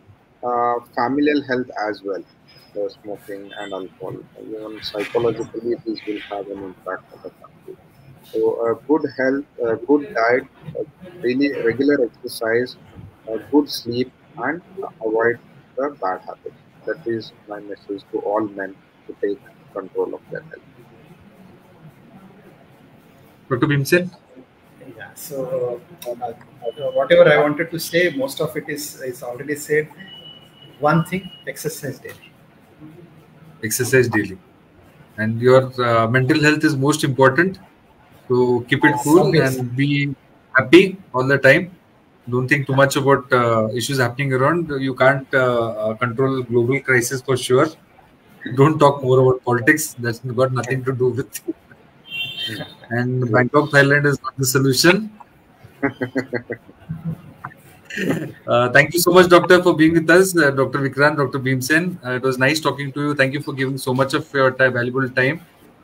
familial health as well. The smoking and alcohol, even psychologically, this will have an impact on the family. So, good health, good diet, really regular exercise, good sleep, and avoid the bad habits. That is my message to all men to take control of their health. Dr. Bhimsen? Yeah, so whatever I wanted to say, most of it is already said. One thing, exercise daily. Exercise daily. And your mental health is most important. So keep it cool and be happy all the time. Don't think too much about issues happening around. You can't control global crisis for sure. Don't talk more about politics. That's got nothing to do with it. And Bangkok, Thailand is not the solution. Thank you so much, Doctor, for being with us. Dr. Vikrant, Dr. Bhimsen. It was nice talking to you. Thank you for giving so much of your valuable time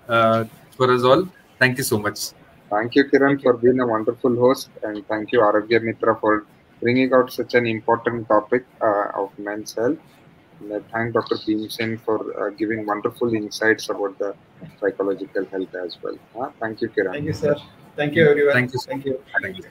for us all. Thank you so much. Thank you, Kiran, for being a wonderful host. And thank you, Arogya Mitra, for bringing out such an important topic of men's health. And I thank Dr. Bhimsen for giving wonderful insights about the psychological health as well. Thank you, Kiran. Thank you, sir. Thank you, everyone. Thank you. Thank you. Thank you.